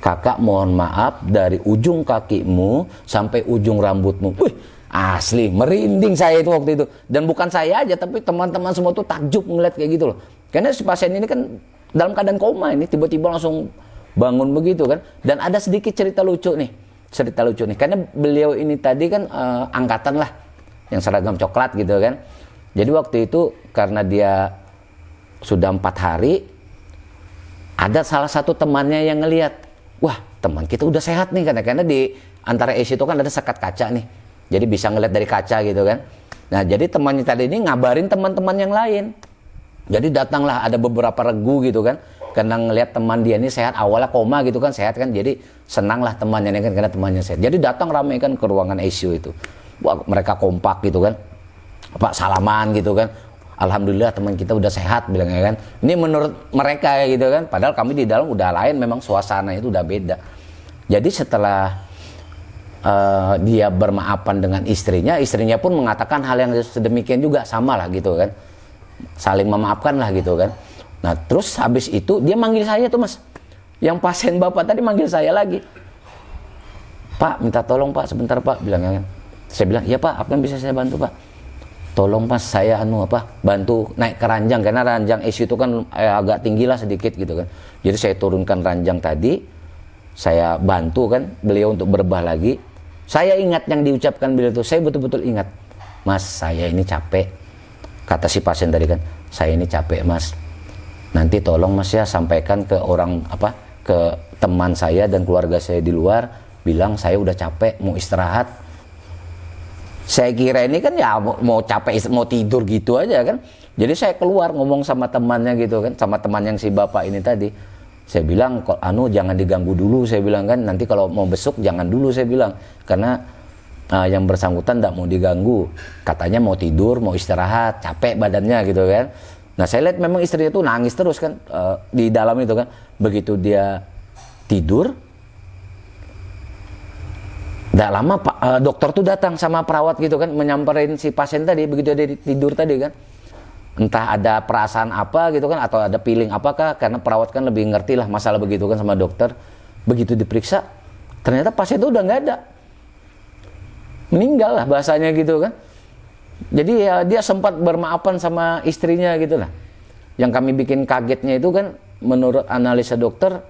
Kakak mohon maaf dari ujung kakimu sampai ujung rambutmu. Wih, asli merinding saya itu waktu itu. Dan bukan saya aja, tapi teman-teman semua tuh takjub ngeliat kayak gitu loh. Karena si pasien ini kan dalam keadaan koma ini, tiba-tiba langsung bangun begitu kan. Dan ada sedikit cerita lucu nih. Karena beliau ini tadi kan angkatan lah, yang seragam coklat gitu kan. Jadi waktu itu karena dia sudah 4 hari, ada salah satu temannya yang ngelihat, wah teman kita udah sehat nih, karena di antara ICU itu kan ada sekat kaca nih. Jadi bisa ngeliat dari kaca gitu kan. Nah jadi temannya tadi ini ngabarin teman-teman yang lain. Jadi datanglah ada beberapa regu gitu kan. Karena ngeliat teman dia ini sehat, awalnya koma gitu kan, sehat kan. Jadi senanglah temannya ini kan karena temannya sehat. Jadi datang ramai kan ke ruangan ICU itu. Wah, mereka kompak gitu kan. Pak salaman gitu kan. Alhamdulillah teman kita udah sehat bilangnya kan. Ini menurut mereka ya gitu kan. Padahal kami di dalam udah lain, memang suasana itu udah beda. Jadi setelah dia bermaafan dengan istrinya pun mengatakan hal yang sedemikian juga, sama lah gitu kan, saling memaafkan lah gitu kan. Nah terus habis itu dia manggil saya tuh mas, yang pasien bapak tadi manggil saya lagi, Pak minta tolong Pak sebentar Pak, bilangnya kan. Saya bilang iya Pak, apa yang bisa saya bantu Pak? Tolong mas saya bantu naik ke ranjang, karena ranjang ICU itu kan agak tinggi lah sedikit gitu kan. Jadi saya turunkan ranjang tadi, saya bantu kan beliau untuk berbah lagi. Saya ingat yang diucapkan beliau itu, saya betul-betul ingat. Mas, saya ini capek. Kata si pasien tadi kan, saya ini capek mas. Nanti tolong mas ya sampaikan ke ke teman saya dan keluarga saya di luar, bilang saya udah capek, mau istirahat. Saya kira ini kan ya mau capek, mau tidur gitu aja kan. Jadi saya keluar ngomong sama temannya gitu kan, sama teman yang si bapak ini tadi. Saya bilang, jangan diganggu dulu, saya bilang kan, nanti kalau mau besuk jangan dulu, saya bilang, karena yang bersangkutan tidak mau diganggu, katanya mau tidur, mau istirahat, capek badannya gitu kan. Nah saya lihat memang istrinya itu nangis terus kan di dalam itu kan. Begitu dia tidur, tidak lama dokter tuh datang sama perawat gitu kan, menyamperin si pasien tadi, begitu dia tidur tadi kan. Entah ada perasaan apa gitu kan, atau ada feeling apakah, karena perawat kan lebih ngerti lah masalah begitu kan sama dokter. Begitu diperiksa, ternyata pasien itu udah nggak ada, meninggal lah bahasanya gitu kan. Jadi ya dia sempat bermaafan sama istrinya gitu lah. Yang kami bikin kagetnya itu kan, menurut analisa dokter,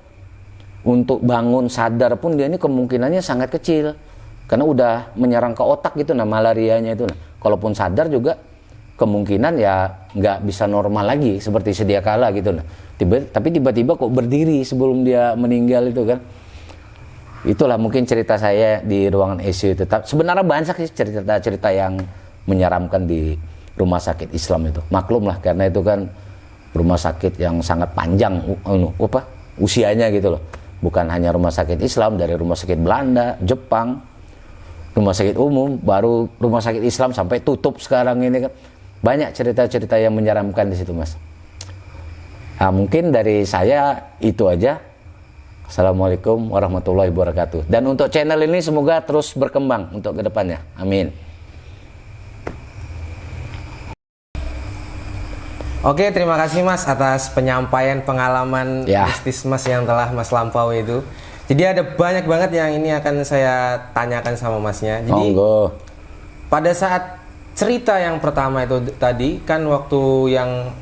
untuk bangun sadar pun dia ini kemungkinannya sangat kecil, karena udah menyerang ke otak gitu nah malarianya itu. Nah, kalaupun sadar juga kemungkinan ya nggak bisa normal lagi seperti sedia kala gitu. Nah, tapi tiba-tiba kok berdiri sebelum dia meninggal itu kan. Itulah mungkin cerita saya di ruangan ICU itu. Sebenarnya banyak sih cerita-cerita yang menyeramkan di rumah sakit Islam itu. Maklum lah karena itu kan rumah sakit yang sangat panjang usianya gitu loh. Bukan hanya rumah sakit Islam, dari rumah sakit Belanda, Jepang, rumah sakit umum, baru rumah sakit Islam sampai tutup sekarang ini kan. Banyak cerita-cerita yang menyeramkan di situ mas. Nah, mungkin dari saya itu aja. Assalamualaikum warahmatullahi wabarakatuh. Dan untuk channel ini semoga terus berkembang untuk kedepannya. Amin. Oke, terima kasih mas atas penyampaian pengalaman mistis mas yang telah mas lampaui itu. Jadi ada banyak banget yang ini akan saya tanyakan sama masnya. Jadi pada saat cerita yang pertama itu tadi kan waktu yang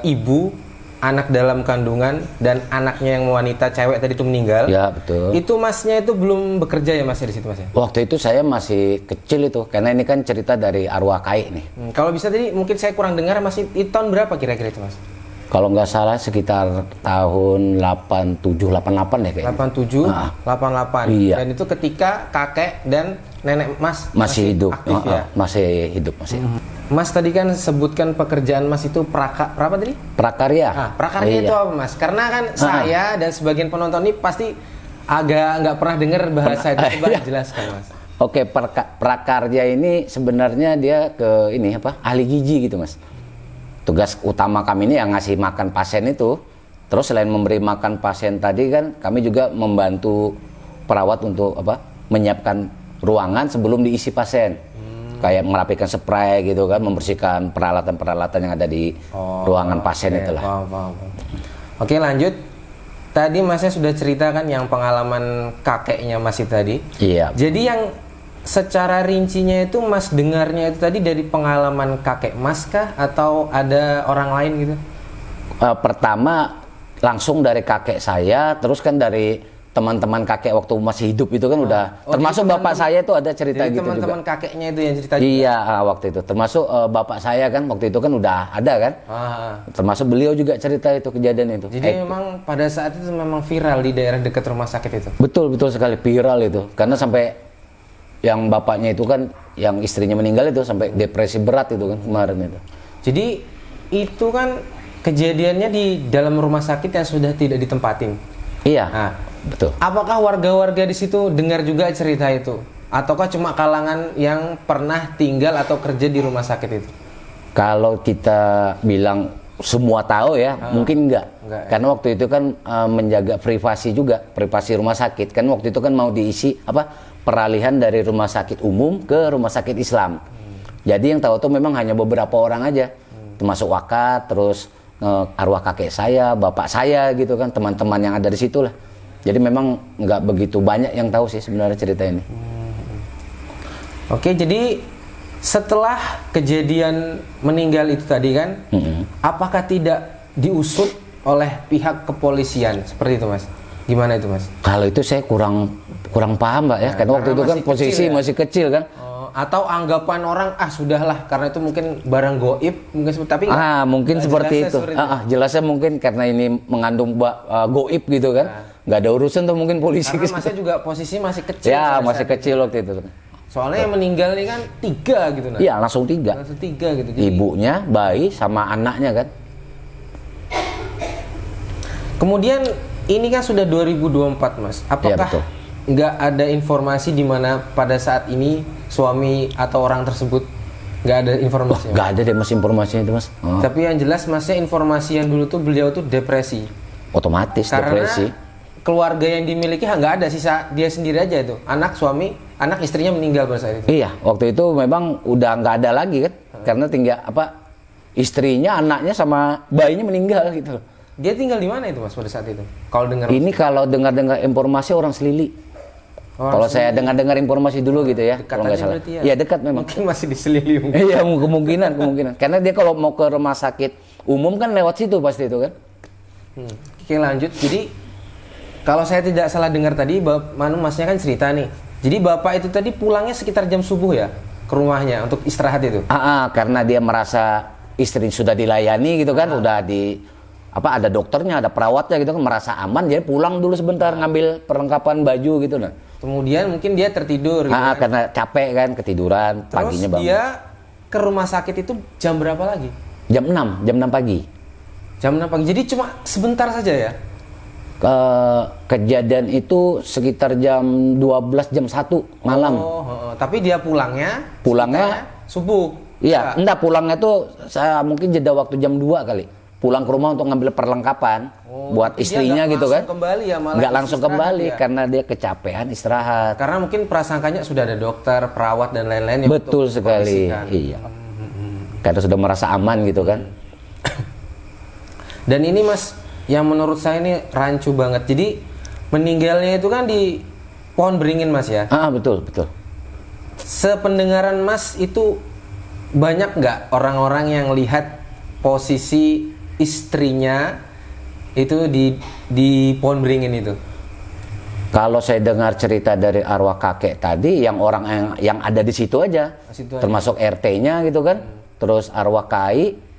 ibu, anak dalam kandungan dan anaknya yang wanita cewek tadi itu meninggal. Ya betul. Itu masnya itu belum bekerja ya mas di situ mas ya? Waktu itu saya masih kecil itu, karena ini kan cerita dari arwah Kai nih. Kalau bisa tadi mungkin saya kurang dengar masih itu tahun berapa kira-kira itu mas? Kalau nggak salah sekitar tahun 87, 88 ya kayaknya. 87, 88. Iya. Dan itu ketika kakek dan nenek mas masih hidup, aktif ya? Masih hidup masih. Mas tadi kan sebutkan pekerjaan mas itu berapa tadi? Prakarya. Prakarya itu apa mas? Karena kan saya dan sebagian penonton ini pasti agak nggak pernah dengar bahasa itu. Coba jelaskan mas. Oke, prakarya ini sebenarnya dia ahli gizi gitu mas. Tugas utama kami ini yang ngasih makan pasien itu Terus selain memberi makan pasien tadi kan, kami juga membantu perawat untuk menyiapkan ruangan sebelum diisi pasien. Kayak merapikan spray gitu kan, membersihkan peralatan-peralatan yang ada di ruangan pasien itulah. Paham. Oke, lanjut. Tadi Masnya sudah ceritakan yang pengalaman kakeknya Mas itu tadi. Iya. Jadi yang secara rincinya itu Mas dengarnya itu tadi dari pengalaman kakek Mas kah atau ada orang lain gitu? Pertama langsung dari kakek saya, terus kan dari teman-teman kakek waktu masih hidup itu kan udah, termasuk bapak saya itu ada cerita gitu juga. Teman-teman kakeknya itu yang cerita. Iya, waktu itu termasuk bapak saya kan waktu itu kan udah ada kan. Termasuk beliau juga cerita itu kejadian itu. Jadi memang pada saat itu memang viral di daerah dekat rumah sakit itu. Betul sekali viral itu, karena sampai yang bapaknya itu kan, yang istrinya meninggal itu sampai depresi berat itu kan kemarin itu. Jadi itu kan kejadiannya di dalam rumah sakit yang sudah tidak ditempatin. Iya. Nah, betul. Apakah warga-warga di situ dengar juga cerita itu, ataukah cuma kalangan yang pernah tinggal atau kerja di rumah sakit itu? Kalau kita bilang semua tahu ya, mungkin enggak ya? Karena waktu itu kan menjaga privasi juga, privasi rumah sakit. Kan waktu itu kan mau diisi peralihan dari rumah sakit umum ke rumah sakit Islam. Jadi yang tahu tuh memang hanya beberapa orang aja, termasuk wakat, terus arwah kakek saya, bapak saya gitu kan, teman-teman yang ada di situ lah. Jadi memang nggak begitu banyak yang tahu sih sebenarnya cerita ini. Oke, jadi setelah kejadian meninggal itu tadi kan, apakah tidak diusut oleh pihak kepolisian seperti itu Mas? Gimana itu Mas? Kalau itu saya kurang paham Mbak ya, karena waktu itu kan posisi masih kecil kan. Atau anggapan orang sudahlah karena itu mungkin barang goib mungkin, tapi mungkin seperti itu. Jelasnya mungkin karena ini mengandung goib gitu kan, nggak ada urusan tuh mungkin polisi. Karena Masnya juga posisi masih kecil. Ya masih kecil waktu itu. Soalnya yang meninggal ini kan 3 gitu. Iya langsung 3. Langsung 3 gitu. Jadi, ibunya, bayi sama anaknya kan. Kemudian ini kan sudah 2024 Mas. Apakah nggak ada informasi di mana pada saat ini suami atau orang tersebut nggak ada informasinya? Nggak ada deh Mas informasinya itu Mas. Tapi yang jelas Masnya informasi yang dulu tuh beliau tuh depresi. Otomatis karena depresi. Keluarga yang dimiliki nggak ada, sisa dia sendiri aja itu. Anak, suami, anak istrinya meninggal pada saat itu. Iya, waktu itu memang udah nggak ada lagi kan, karena tinggal istrinya, anaknya sama bayinya meninggal gitu. Dia tinggal di mana itu Mas pada saat itu? Kalau dengar kalau dengar informasi orang Selili. Kalau saya dengar informasi dulu gitu ya, dekat kalau nggak salah. Ya dekat memang. Mungkin masih di Selili. Iya, kemungkinan. Karena dia kalau mau ke rumah sakit umum kan lewat situ pasti itu kan. Oke, lanjut. Jadi kalau saya tidak salah dengar tadi, Masnya kan cerita nih. Jadi Bapak itu tadi pulangnya sekitar jam subuh ya ke rumahnya untuk istirahat itu. Karena dia merasa istri sudah dilayani gitu kan, udah ada dokternya, ada perawatnya gitu kan, merasa aman, jadi pulang dulu sebentar ngambil perlengkapan baju gitu nah. Kemudian mungkin dia tertidur gitu kan? Karena capek kan, ketiduran. Terus paginya bangun. Dia ke rumah sakit itu jam berapa lagi? Jam 6 pagi. Jam 6 pagi, jadi cuma sebentar saja ya? Kejadian itu sekitar jam 12, jam 1 malam. Tapi dia pulangnya subuh? Iya, enggak, pulangnya tuh saya mungkin jeda waktu jam 2 kali. Pulang ke rumah untuk ngambil perlengkapan buat istrinya gitu kan. Nggak langsung kembali ya? Karena dia kecapean istirahat. Karena mungkin prasangkanya sudah ada dokter, perawat dan lain-lain. Betul sekali. Iya. Karena sudah merasa aman gitu kan. Dan ini Mas, yang menurut saya ini rancu banget. Jadi meninggalnya itu kan di Pohon Beringin Mas ya? Betul. Sependengaran Mas itu banyak nggak orang-orang yang lihat posisi istrinya itu di Pohon Beringin itu? Kalau saya dengar cerita dari arwah kakek tadi, yang orang yang ada di situ aja, termasuk RT-nya gitu kan, terus arwah KAI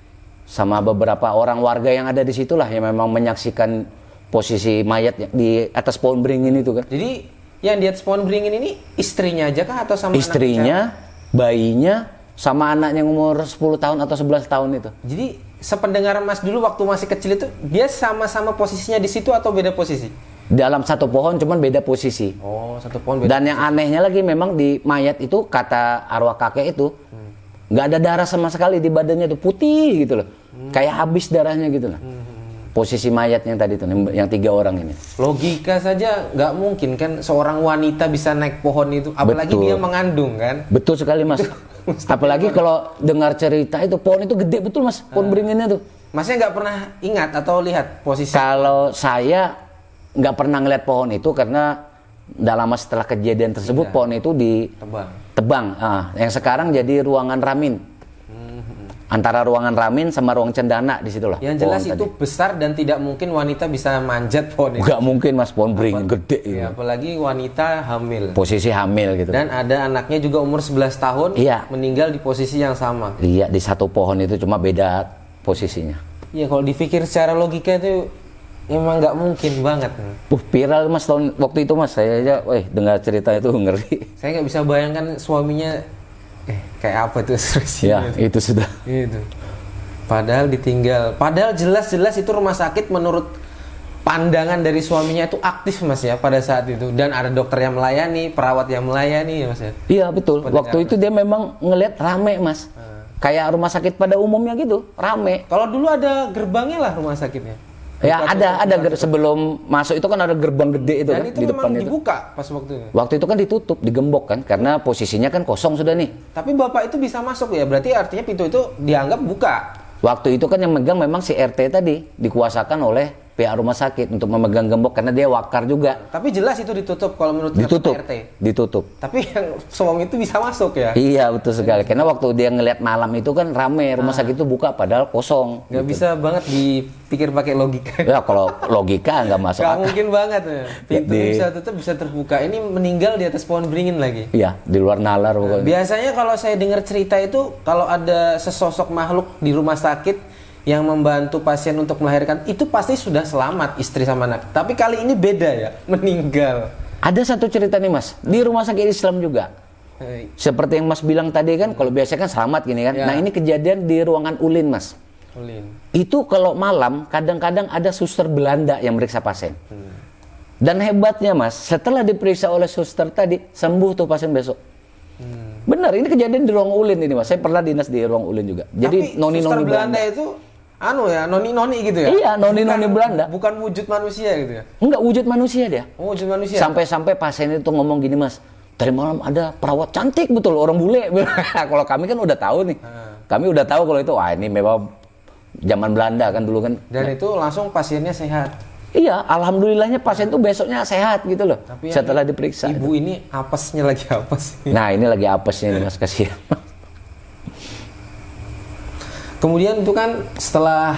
sama beberapa orang warga yang ada di situlah yang memang menyaksikan posisi mayat di atas Pohon Beringin itu kan. Jadi yang di atas Pohon Beringin ini istrinya aja kah atau sama istrinya, bayinya, sama anaknya umur 10 tahun atau 11 tahun itu. Jadi sependengaran Mas dulu waktu masih kecil itu dia sama-sama posisinya di situ atau beda posisi? Dalam satu pohon cuman beda posisi. Satu pohon beda. Dan yang anehnya lagi memang di mayat itu kata arwah kakek itu nggak ada darah sama sekali di badannya, tuh putih gitu loh. Kayak habis darahnya gitu loh. posisi mayat yang tadi tuh, yang 3 orang ini. Logika saja nggak mungkin kan seorang wanita bisa naik pohon itu, apalagi Betul. dia mengandung kan. Betul sekali Mas. Apalagi kalau dengar cerita itu pohon itu gede betul Mas, pohon beringinnya tuh. Masnya nggak pernah ingat atau lihat posisi? Kalau saya nggak pernah ngeliat pohon itu karena nggak lama setelah kejadian tersebut pohon itu ditebang. Yang sekarang jadi ruangan Ramin. Antara ruangan Ramin sama ruang Cendana di situlah. Yang jelas itu tadi besar dan tidak mungkin wanita bisa manjat pohon itu. Nggak mungkin Mas, pohon beringin gede gitu. Ya, apalagi wanita hamil. Posisi hamil gitu. Dan ada anaknya juga umur 11 tahun meninggal di posisi yang sama. Iya, di satu pohon itu cuma beda posisinya. Iya, kalau dipikir secara logika itu emang nggak mungkin banget. Viral Mas waktu itu Mas, saya aja dengar cerita itu ngeri. Saya nggak bisa bayangkan suaminya kayak apa tuh ya itu sudah itu. Padahal ditinggal, padahal jelas-jelas itu rumah sakit menurut pandangan dari suaminya itu aktif Mas ya pada saat itu, dan ada dokter yang melayani, perawat yang melayani ya Mas ya. Iya betul, waktu itu dia memang ngelihat rame Mas, kayak rumah sakit pada umumnya gitu, rame. Kalau dulu ada gerbangnya lah rumah sakitnya. Ya ada sebelum masuk itu kan ada gerbang gede itu dan kan itu di depan memang itu. Dibuka pas waktu itu. Waktu itu kan ditutup, digembok kan karena posisinya kan kosong sudah nih. Tapi bapak itu bisa masuk ya, berarti artinya pintu itu dianggap buka. Waktu itu kan yang megang memang si RT tadi, dikuasakan oleh pihak rumah sakit untuk memegang gembok karena dia wakar juga. Tapi jelas itu ditutup kalau menurut RT. Ditutup. Tapi yang suami itu bisa masuk ya? Iya betul sekali. Karena waktu dia ngelihat malam itu kan rame, rumah sakit itu buka padahal kosong. Nggak bisa banget dipikir pakai logika. Ya kalau logika nggak masuk akal. Nggak mungkin banget ya. Pintu bisa tutup, bisa terbuka. Ini meninggal di atas pohon beringin lagi. Iya, di luar nalar pokoknya. Biasanya kalau saya dengar cerita itu, kalau ada sesosok makhluk di rumah sakit yang membantu pasien untuk melahirkan, itu pasti sudah selamat istri sama anak. Tapi kali ini beda ya, meninggal. Ada satu cerita nih Mas, di rumah sakit Islam juga. Seperti yang Mas bilang tadi kan, kalau biasanya kan selamat gini kan. Ya. Nah ini kejadian di ruangan Ulin Mas. Ulin. Itu kalau malam kadang-kadang ada suster Belanda yang meriksa pasien. Dan hebatnya Mas, setelah diperiksa oleh suster tadi, sembuh tuh pasien besok. Benar, ini kejadian di ruang Ulin ini Mas. Saya pernah dinas di ruang Ulin juga. Jadi noni-noni Belanda itu noni-noni gitu ya? Iya, noni-noni Belanda. Bukan wujud manusia gitu ya? Enggak, wujud manusia dia. Oh, wujud manusia. Sampai-sampai pasien itu ngomong gini Mas, tadi malam ada perawat cantik betul, orang bule. Kalau kami kan udah tahu nih. Kami udah tahu kalau itu, ini memang zaman Belanda kan dulu kan. Dan itu langsung pasiennya sehat? Iya, alhamdulillahnya pasien tuh besoknya sehat gitu loh. Tapi setelah diperiksa. Ibu ini apesnya lagi apes. Nah, ini lagi apesnya nih Mas, kasihan. Kemudian itu kan setelah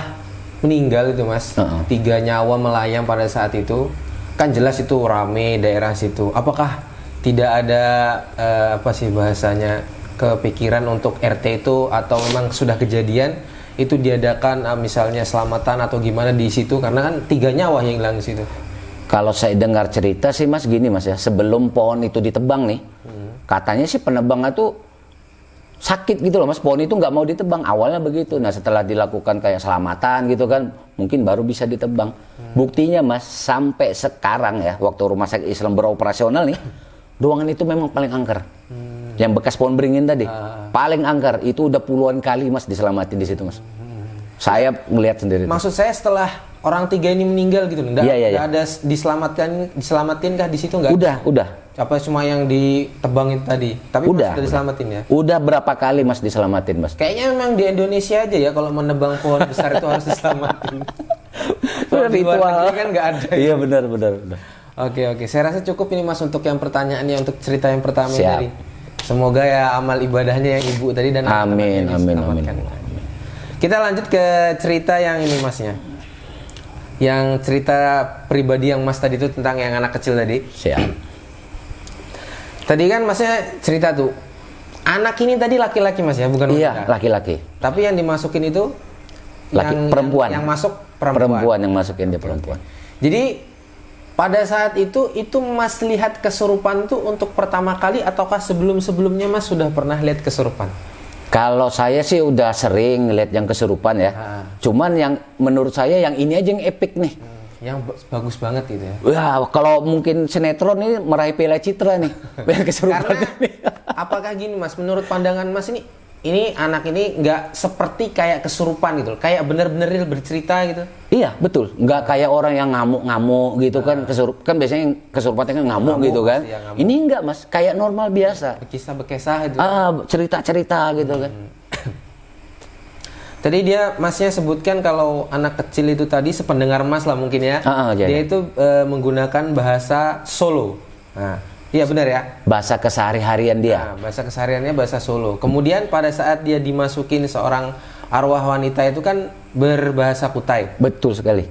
meninggal itu Mas, 3 nyawa melayang pada saat itu, kan jelas itu rame daerah situ. Apakah tidak ada apa sih bahasanya, kepikiran untuk RT itu, atau memang sudah kejadian itu diadakan misalnya selamatan atau gimana di situ, karena kan 3 nyawa yang hilang di situ. Kalau saya dengar cerita sih Mas gini Mas ya, sebelum pohon itu ditebang nih, katanya sih penebangnya tuh sakit gitu loh Mas, pohon itu nggak mau ditebang awalnya begitu. Nah setelah dilakukan kayak selamatan gitu kan, mungkin baru bisa ditebang. Buktinya Mas, sampai sekarang ya, waktu rumah sakit Islam beroperasional nih, ruangan itu memang paling angker. Yang bekas pohon beringin tadi, paling angker. Itu udah puluhan kali Mas diselamatin di situ Mas. Saya melihat sendiri. Maksud saya setelah orang 3 ini meninggal gitu, nggak ada diselamatin kah di situ nggak? Udah. Apa cuma yang ditebang itu tadi? Tapi sudah diselamatin ya? Udah berapa kali Mas diselamatin Mas? Kayaknya memang di Indonesia aja ya kalau menebang pohon besar itu harus diselamatin. Kalau di luar negeri kan nggak ada. Iya benar. Oke. Saya rasa cukup ini Mas untuk yang pertanyaannya, untuk cerita yang pertama tadi. Semoga ya amal ibadahnya yang ibu tadi dan amin. Kita lanjut ke cerita yang ini Masnya. Yang cerita pribadi yang Mas tadi itu tentang yang anak kecil tadi. Siap. Tadi kan Masnya cerita tuh, anak ini tadi laki-laki Mas ya, bukan wanita? Iya, laki-laki. Tapi yang dimasukin itu perempuan. Yang masuk perempuan yang masukin dia perempuan. Jadi pada saat itu Mas lihat kesurupan tuh untuk pertama kali, ataukah sebelum-sebelumnya Mas sudah pernah lihat kesurupan? Kalau saya sih udah sering lihat yang kesurupan ya. Cuman yang menurut saya yang ini aja yang epic nih. Yang bagus banget gitu ya. Wah, kalau mungkin sinetron ini meraih Piala Citra nih. Kesurupan Karena apakah gini Mas, menurut pandangan Mas ini anak ini nggak seperti kayak kesurupan gitu, kayak bener-bener real bercerita gitu. Iya betul, nggak kayak orang yang ngamuk-ngamuk gitu kan, kan biasanya kesurupan kan ngamuk gitu kan. Ya, ngamuk. Ini enggak mas, kayak normal biasa. Bekisah-bekisah itu. Cerita-cerita gitu kan. Tadi masnya sebutkan kalau anak kecil itu tadi sependengar mas lah mungkin ya. Dia itu menggunakan bahasa Solo. Nah, iya benar ya. Bahasa kesehari-harian dia. Nah, bahasa kesehariannya bahasa Solo. Kemudian pada saat dia dimasukin seorang arwah wanita itu kan berbahasa Kutai. Betul sekali.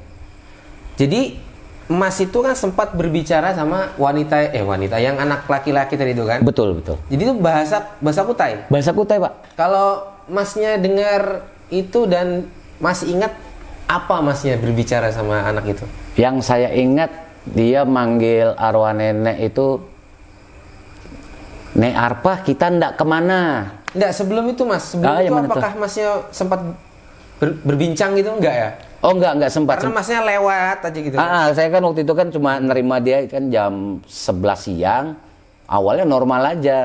Jadi Mas itu kan sempat berbicara sama wanita yang anak laki-laki tadi itu kan. Betul. Jadi itu bahasa Kutai. Bahasa Kutai pak. Kalau masnya dengar itu dan masih ingat apa masnya berbicara sama anak itu? Yang saya ingat dia manggil arwah nenek itu Nek Arpa, kita ndak kemana? Ndak, sebelum itu mas, itu apakah masnya sempat berbincang gitu enggak ya? Oh enggak sempat. Karena masnya lewat aja gitu. Saya kan waktu itu kan cuma nerima dia kan jam 11 siang. Awalnya normal aja,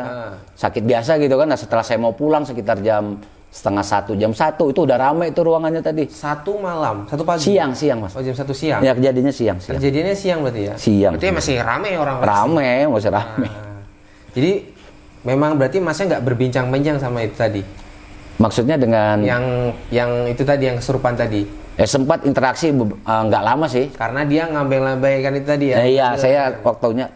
sakit biasa gitu kan. Nah setelah saya mau pulang sekitar jam setengah 1, jam 1 itu udah ramai itu ruangannya tadi. 1 malam, 1 pagi? Siang mas. Oh jam 1 siang? Ya kejadiannya siang. Kejadiannya siang berarti ya? Siang. Berarti masih ramai orang? Masih ramai. Jadi memang berarti masnya nggak berbincang-bincang sama itu tadi? Maksudnya dengan yang itu tadi, yang kesurupan tadi? Sempat interaksi nggak lama sih. Karena dia ngambil-lambaikan itu tadi ya? Iya, saya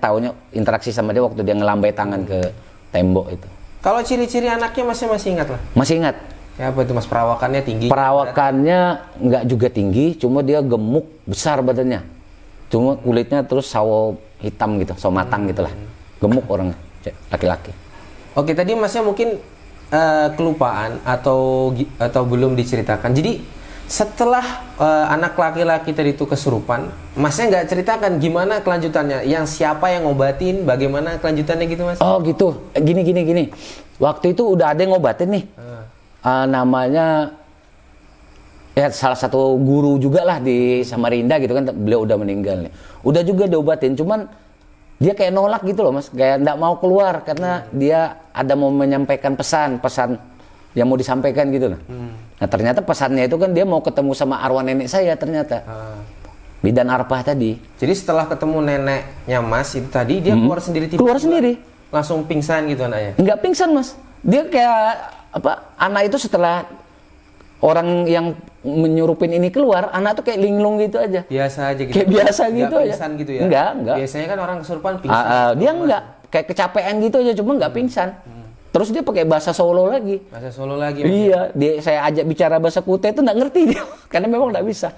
tahunya interaksi sama dia waktu dia ngelambai tangan ke tembok itu. Kalau ciri-ciri anaknya masih ingat lah? Masih ingat. Ya apa itu mas, perawakannya tinggi? Perawakannya nggak juga tinggi, cuma dia gemuk, besar badannya. Cuma kulitnya terus sawo hitam gitu, sawo matang gitulah. Gemuk orangnya, laki-laki. Oke, tadi masnya mungkin kelupaan atau belum diceritakan. Jadi setelah anak laki-laki tadi itu kesurupan, masnya nggak ceritakan gimana kelanjutannya, yang siapa yang ngobatin, bagaimana kelanjutannya gitu mas? Oh gitu, gini. Waktu itu udah ada yang ngobatin nih, namanya ya salah satu guru juga lah di Samarinda gitu kan, beliau udah meninggal nih. Udah juga diobatin, cuman dia kayak nolak gitu loh mas, kayak nggak mau keluar karena dia ada mau menyampaikan pesan yang mau disampaikan gitu loh. Nah ternyata pesannya itu kan dia mau ketemu sama arwah nenek saya ternyata. Bidan Arpah tadi. Jadi setelah ketemu neneknya mas itu tadi dia keluar sendiri? Keluar sendiri. Langsung pingsan gitu anaknya? Nggak pingsan mas, dia kayak anak itu setelah orang yang menyurupin ini keluar, anak tuh kayak linglung gitu aja. Biasa aja gitu. Kayak biasa gitu aja. Pingsan gitu ya? Enggak. Biasanya kan orang kesurupan pingsan. Dia enggak, kayak kecapean gitu aja, cuma enggak pingsan. Terus dia pakai bahasa Solo lagi. Bahasa Solo lagi? Iya, saya ajak bicara bahasa Kutai itu enggak ngerti dia, karena memang enggak bisa.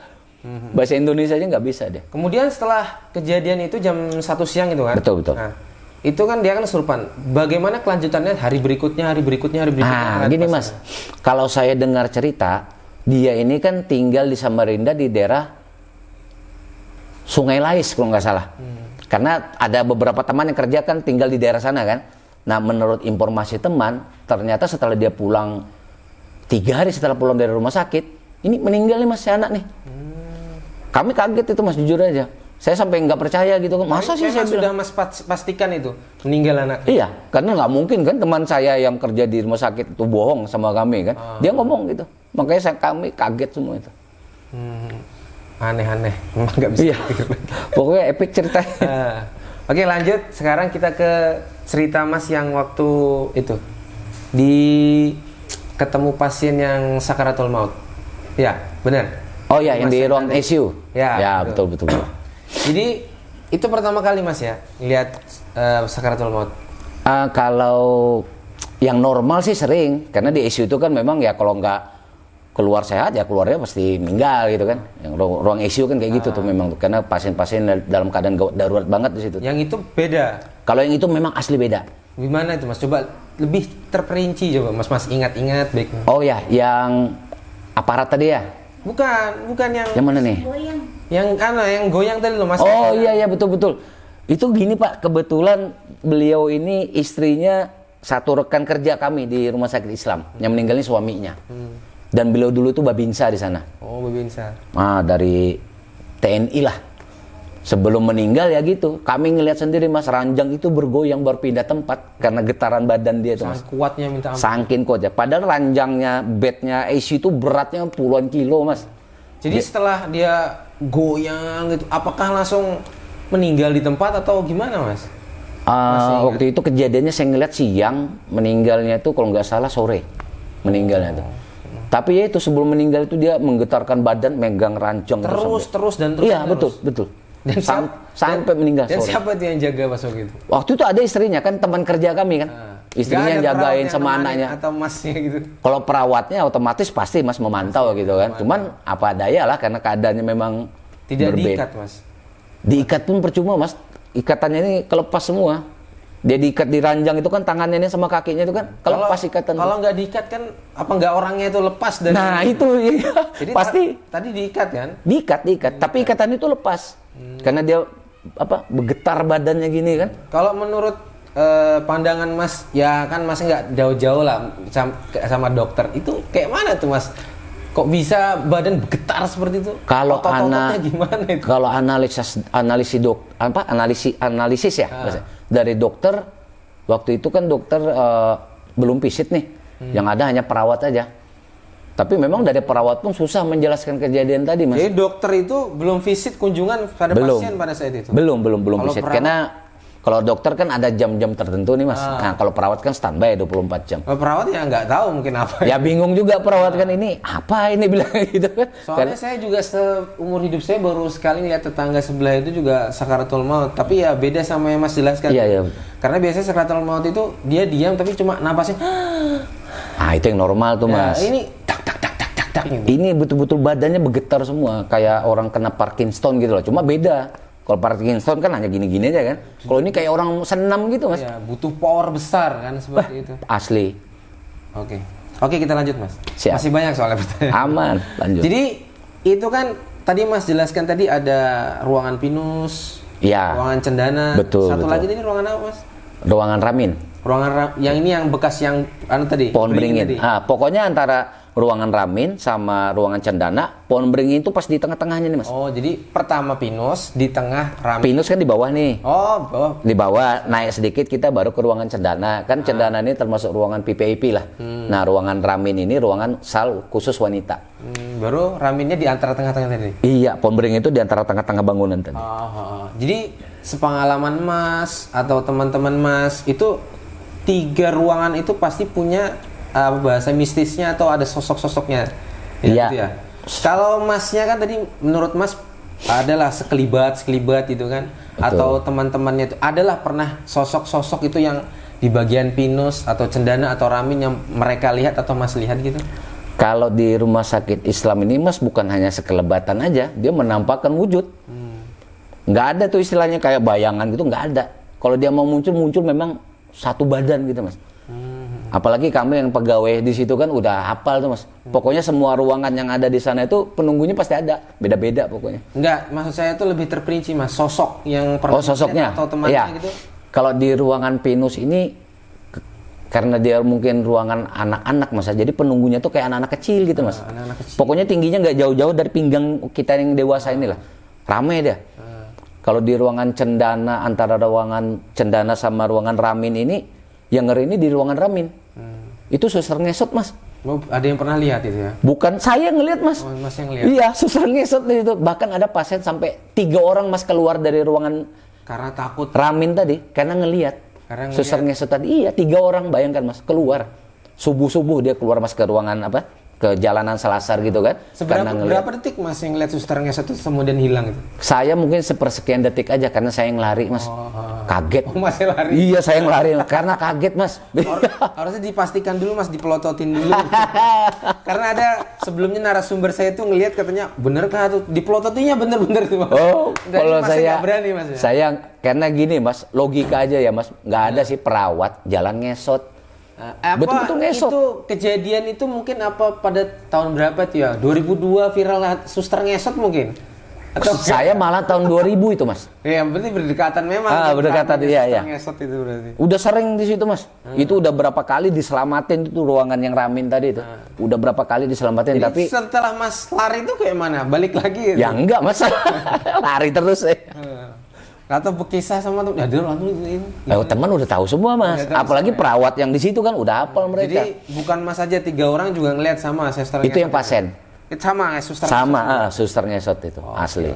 Bahasa Indonesia aja enggak bisa dia. Kemudian setelah kejadian itu jam 1 siang itu kan? Betul. Nah, itu kan dia kan kesurupan. Bagaimana kelanjutannya hari berikutnya? Gini mas, kalau saya dengar cerita, dia ini kan tinggal di Samarinda di daerah Sungai Lais kalau nggak salah. Karena ada beberapa teman yang kerja kan tinggal di daerah sana kan. Nah menurut informasi teman, ternyata setelah dia pulang 3 hari setelah pulang dari rumah sakit, ini meninggal nih mas si anak nih. Kami kaget itu mas, jujur aja. Saya sampai nggak percaya gitu kan. Masa sih saya sudah mas pastikan itu meninggal anak? Iya, karena nggak mungkin kan teman saya yang kerja di rumah sakit itu bohong sama kami kan. Dia ngomong gitu. Makanya kami kaget semua itu. Aneh-aneh. Memang nggak bisa. Iya. Pokoknya epic ceritanya. Oke, lanjut. Sekarang kita ke cerita mas yang waktu itu ketemu pasien yang sakaratul maut. Ya, benar. Oh ya, yang di ruang ICU. Ya, betul. Jadi itu pertama kali mas ya lihat sakaratul maut? Kalau yang normal sih sering, karena di ICU itu kan memang ya kalau nggak keluar sehat ya keluarnya pasti meninggal gitu kan. Yang ruang ICU kan kayak gitu tuh memang tuh, karena pasien-pasien dalam keadaan darurat banget di situ. Yang itu beda? Kalau yang itu memang asli beda. Gimana itu mas? Coba lebih terperinci coba mas ingat-ingat baik. Oh ya, yang aparat tadi ya? Bukan yang mana nih? Goyang. Yang goyang tadi loh mas. Oh iya betul. Itu gini pak, kebetulan beliau ini istrinya satu rekan kerja kami di rumah sakit Islam, yang meninggalnya suaminya. Dan beliau dulu tuh babinsa di sana. Oh babinsa. Dari TNI lah. Sebelum meninggal ya gitu, kami ngelihat sendiri mas, ranjang itu bergoyang berpindah tempat karena getaran badan dia itu mas. Kuatnya minta ampun. Saking kuatnya, padahal ranjangnya, bednya ICU itu beratnya puluhan kilo mas. Jadi setelah dia goyang gitu, apakah langsung meninggal di tempat atau gimana mas? Waktu itu kejadiannya saya ngeliat siang, meninggalnya itu kalau nggak salah sore meninggalnya itu. Tapi ya itu sebelum meninggal itu dia menggetarkan badan, megang ranjang terus. Iya betul. Dan sampai meninggal dan sore. siapa itu yang jaga pas waktu itu? Waktu itu ada istrinya kan, teman kerja kami kan. Istrinya yang jagain sama anaknya. Atau masnya gitu. Kalau perawatnya otomatis pasti mas memantau gitu kan. Cuman apa daya lah karena keadaannya memang tidak berbeda. diikat mas. Diikat pun percuma mas. Ikatannya ini kelepas semua. Dia diikat di ranjang itu kan, tangannya ini sama kakinya itu kan kelepas ikatan. Kalau nggak diikat kan apa nggak orangnya itu lepas dari. Nah itu iya. Jadi pasti tadi diikat kan? Diikat. Tapi ikatan itu lepas. Karena dia bergetar badannya gini kan. Kalau menurut pandangan mas, ya kan mas nggak jauh-jauh lah sama dokter. Itu kayak mana tuh mas? Kok bisa badan bergetar seperti itu? Kalau gimana itu? Kalau analisis ya dari dokter, waktu itu kan dokter belum visit nih. Yang ada hanya perawat aja. Tapi memang dari perawat pun susah menjelaskan kejadian tadi mas. Jadi dokter itu belum visit kunjungan pada pasien pada saat itu? Belum visit. Karena kalau dokter kan ada jam-jam tertentu nih mas. Nah kalau perawat kan standby 24 jam. Kalau perawat ya nggak tahu mungkin apa. Ya bingung juga perawat kan, ini apa ini bilang gitu kan. Soalnya saya juga seumur hidup saya baru sekali lihat tetangga sebelah itu juga sakaratul maut. Tapi ya beda sama yang mas jelaskan. Iya. Karena biasanya sakaratul maut itu dia diam tapi cuma napasnya. Ah itu yang normal tuh mas. Ini tak gitu. Ini betul-betul badannya bergetar semua kayak orang kena Parkinson gitu loh. Cuma beda. Kalau Parkinson kan hanya gini-gini aja kan. Kalau ini kayak orang senam gitu mas. Ya, butuh power besar kan seperti itu. Asli. Oke kita lanjut mas. Siap. Masih banyak soalnya pertanyaan. Aman, lanjut. Jadi itu kan tadi mas jelaskan tadi ada ruangan pinus, ruangan cendana. Betul. Satu lagi ini ruangan apa mas? Ruangan ramin. Yang ini yang bekas yang tadi. Pohon beringin. Pokoknya antara ruangan ramin sama ruangan cendana, pohon beringin itu pas di tengah-tengahnya nih mas. Oh jadi pertama pinus, di tengah ramin. Pinus kan di bawah nih. Oh bawah. Di bawah, naik sedikit kita baru ke ruangan cendana. Kan cendana ini termasuk ruangan PPIP lah. Nah ruangan ramin ini ruangan sal khusus wanita. Baru raminnya di antara tengah-tengah tadi. Iya, pohon beringin itu di antara tengah-tengah bangunan tadi. Jadi sepengalaman mas atau teman-teman mas itu 3 ruangan itu pasti punya bahasa mistisnya atau ada sosok-sosoknya. Iya. Gitu ya. Kalau masnya kan tadi menurut mas adalah sekelibat gitu kan. Betul. Atau teman-temannya itu adalah pernah sosok-sosok itu yang di bagian pinus atau cendana atau ramin yang mereka lihat atau mas lihat gitu. Kalau di rumah sakit Islam ini mas bukan hanya sekelebatan aja, dia menampakkan wujud. Nggak ada tuh istilahnya kayak bayangan gitu, nggak ada. Kalau dia mau muncul memang satu badan gitu mas. Apalagi kami yang pegawai di situ kan udah hafal tuh mas. Pokoknya semua ruangan yang ada di sana itu penunggunya pasti ada, beda-beda pokoknya. Enggak, maksud saya itu lebih terperinci mas, sosok yang pernah sosoknya atau temannya gitu. Kalau di ruangan pinus ini karena dia mungkin ruangan anak-anak mas, jadi penunggunya tuh kayak anak-anak kecil gitu mas. Anak-anak kecil. Pokoknya tingginya nggak jauh-jauh dari pinggang kita yang dewasa inilah. Rame dia. Kalau di ruangan cendana, antara ruangan cendana sama ruangan ramin ini, yang ngeri ini di ruangan ramin. Itu suster ngesot mas. Ada yang pernah lihat itu ya? Bukan saya ngelihat mas. Oh, mas yang lihat. Iya, suster ngesot itu. Bahkan ada pasien sampai 3 orang mas keluar dari ruangan karena takut ramin tadi, karena ngelihat. Suster ngesot tadi, iya 3 orang bayangkan mas keluar. Subuh-subuh dia keluar mas ke ruangan ke jalanan Selasar gitu kan. Berapa detik mas yang lihat suster ngesot itu kemudian hilang itu? Saya mungkin sepersekian detik aja karena saya yang lari mas. Kaget. Mas yang lari? Iya saya yang lari karena kaget mas. Harusnya dipastikan dulu mas, dipelototin dulu. Karena ada sebelumnya narasumber saya tuh ngelihat katanya bener kah tuh dipelototinnya bener-bener tuh mas. Oh kalau saya berani mas ya? Saya karena gini mas, logika aja ya mas, nggak ada sih perawat jalan ngesot. Betul-betul ngesot. Itu kejadian itu mungkin apa pada tahun berapa tuh ya? 2002 viral suster ngesot mungkin? Atau saya malah tahun 2000 itu mas. Iya berarti berdekatan memang. Berdekatan iya. Ngesot itu berarti. Udah sering di situ mas. Itu udah berapa kali diselamatin itu ruangan yang ramin tadi itu. Udah berapa kali diselamatin. Jadi tapi setelah mas lari itu kayak mana? Balik lagi? Ya enggak mas. Lari terus. Atau berkisah sama teman, ya dia langsung ini. Teman udah tahu semua mas, apalagi perawat yang di situ kan udah hafal mereka. Jadi bukan mas aja, 3 orang juga ngelihat sama suster. Itu yang pasien. Itu sama ya suster. Sama, suster ngesot itu asli.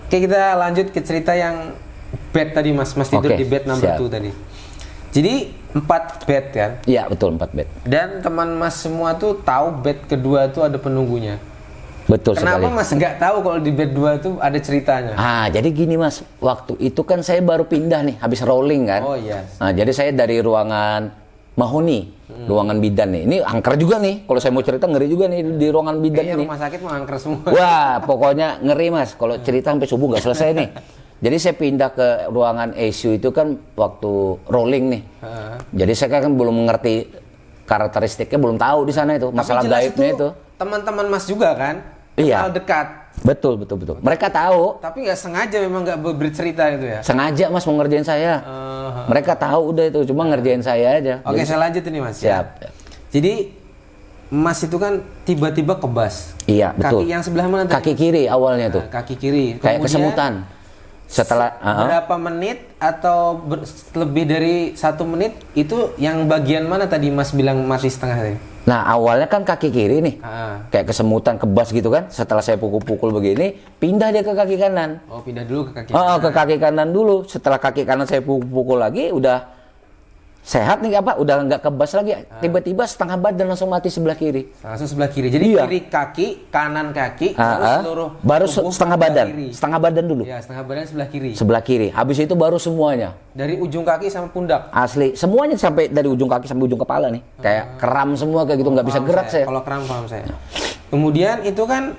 Oke, kita lanjut ke cerita yang bed tadi mas tidur di bed number 2 tadi. Jadi 4 bed kan? Iya betul 4 bed. Dan teman mas semua tuh tahu bed kedua tuh ada penunggunya. Betul Kenapa sekali. mas nggak tahu kalau di bed 2 tuh ada ceritanya? Jadi gini mas, waktu itu kan saya baru pindah nih, habis rolling kan. Oh iya. Nah, jadi saya dari ruangan mahoni, ruangan bidan nih. Ini angker juga nih, kalau saya mau cerita ngeri juga nih di ruangan bidan. Kayaknya ini. Rumah sakit mah angker semua. Wah, pokoknya ngeri mas, kalau cerita sampai subuh nggak selesai nih. Jadi saya pindah ke ruangan ICU itu kan waktu rolling nih. Jadi saya kan belum mengerti karakteristiknya, belum tahu di sana itu, masalah gaibnya itu. Teman-teman mas juga kan? Iya. Kenal dekat. Betul. Mereka tahu. Tapi nggak sengaja, memang nggak bercerita itu ya? Sengaja mas mau ngerjain saya. Mereka tahu udah itu, cuma ngerjain saya aja. Oke, jadi, saya lanjut ini mas. Siap. Ya. Jadi mas itu kan tiba-tiba kebas. Iya betul. Kaki yang sebelah mana tadi? Kaki kiri awalnya tuh. Kaki kiri. Kayak kesemutan. Setelah berapa menit atau lebih dari 1 menit itu yang bagian mana tadi mas bilang mati setengah tadi? Nah awalnya kan kaki kiri nih, kayak kesemutan, kebas gitu kan. Setelah saya pukul-pukul begini, pindah dia ke kaki kanan. Oh, pindah dulu ke kaki kanan. Ke kaki kanan dulu. Setelah kaki kanan saya pukul lagi, udah sehat nih udah nggak kebas lagi. Tiba-tiba setengah badan langsung mati sebelah kiri. Langsung sebelah kiri. Jadi kiri kaki, kanan kaki, seluruh baru setengah badan. Kiri. Setengah badan dulu. Ya, setengah badan sebelah kiri. Sebelah kiri. Habis itu baru semuanya. Dari ujung kaki sama pundak. Asli, semuanya sampai dari ujung kaki sampai ujung kepala nih. Kayak kram semua kayak gitu, nggak bisa gerak saya. Kalau kram paham saya. Kemudian itu kan,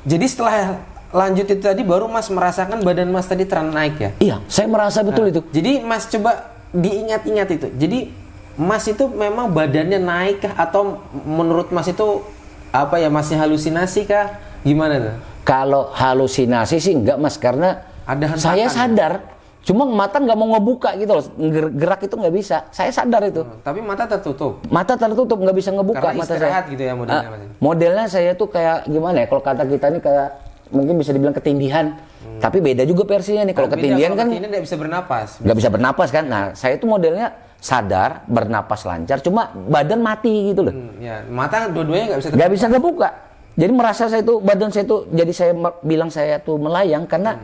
jadi setelah lanjut itu tadi baru mas merasakan badan mas tadi naik ya? Iya, saya merasa betul itu. Jadi mas coba diingat-ingat itu. Jadi mas itu memang badannya naik kah atau menurut mas itu apa ya, masnya halusinasi kah? Gimana tuh? Kalau halusinasi sih enggak mas, karena ada saya sadar. Cuma mata nggak mau ngebuka gitu loh, gerak itu nggak bisa. Saya sadar itu. Tapi mata tertutup. Mata tertutup, nggak bisa ngebuka. Karena mata istirahat saya. Gitu ya modelnya. Modelnya saya tuh kayak gimana ya? Kalau kata kita nih kayak mungkin bisa dibilang ketindihan. Tapi beda juga versinya nih. Kalau ketindihan kan nggak bisa bernapas. Nggak bisa bernapas kan? Nah, saya tuh modelnya sadar, bernapas lancar, cuma badan mati gitu loh. Ya, mata dua-duanya nggak bisa. Nggak bisa ngebuka. Jadi merasa saya tuh badan saya tuh, jadi saya bilang saya tuh melayang karena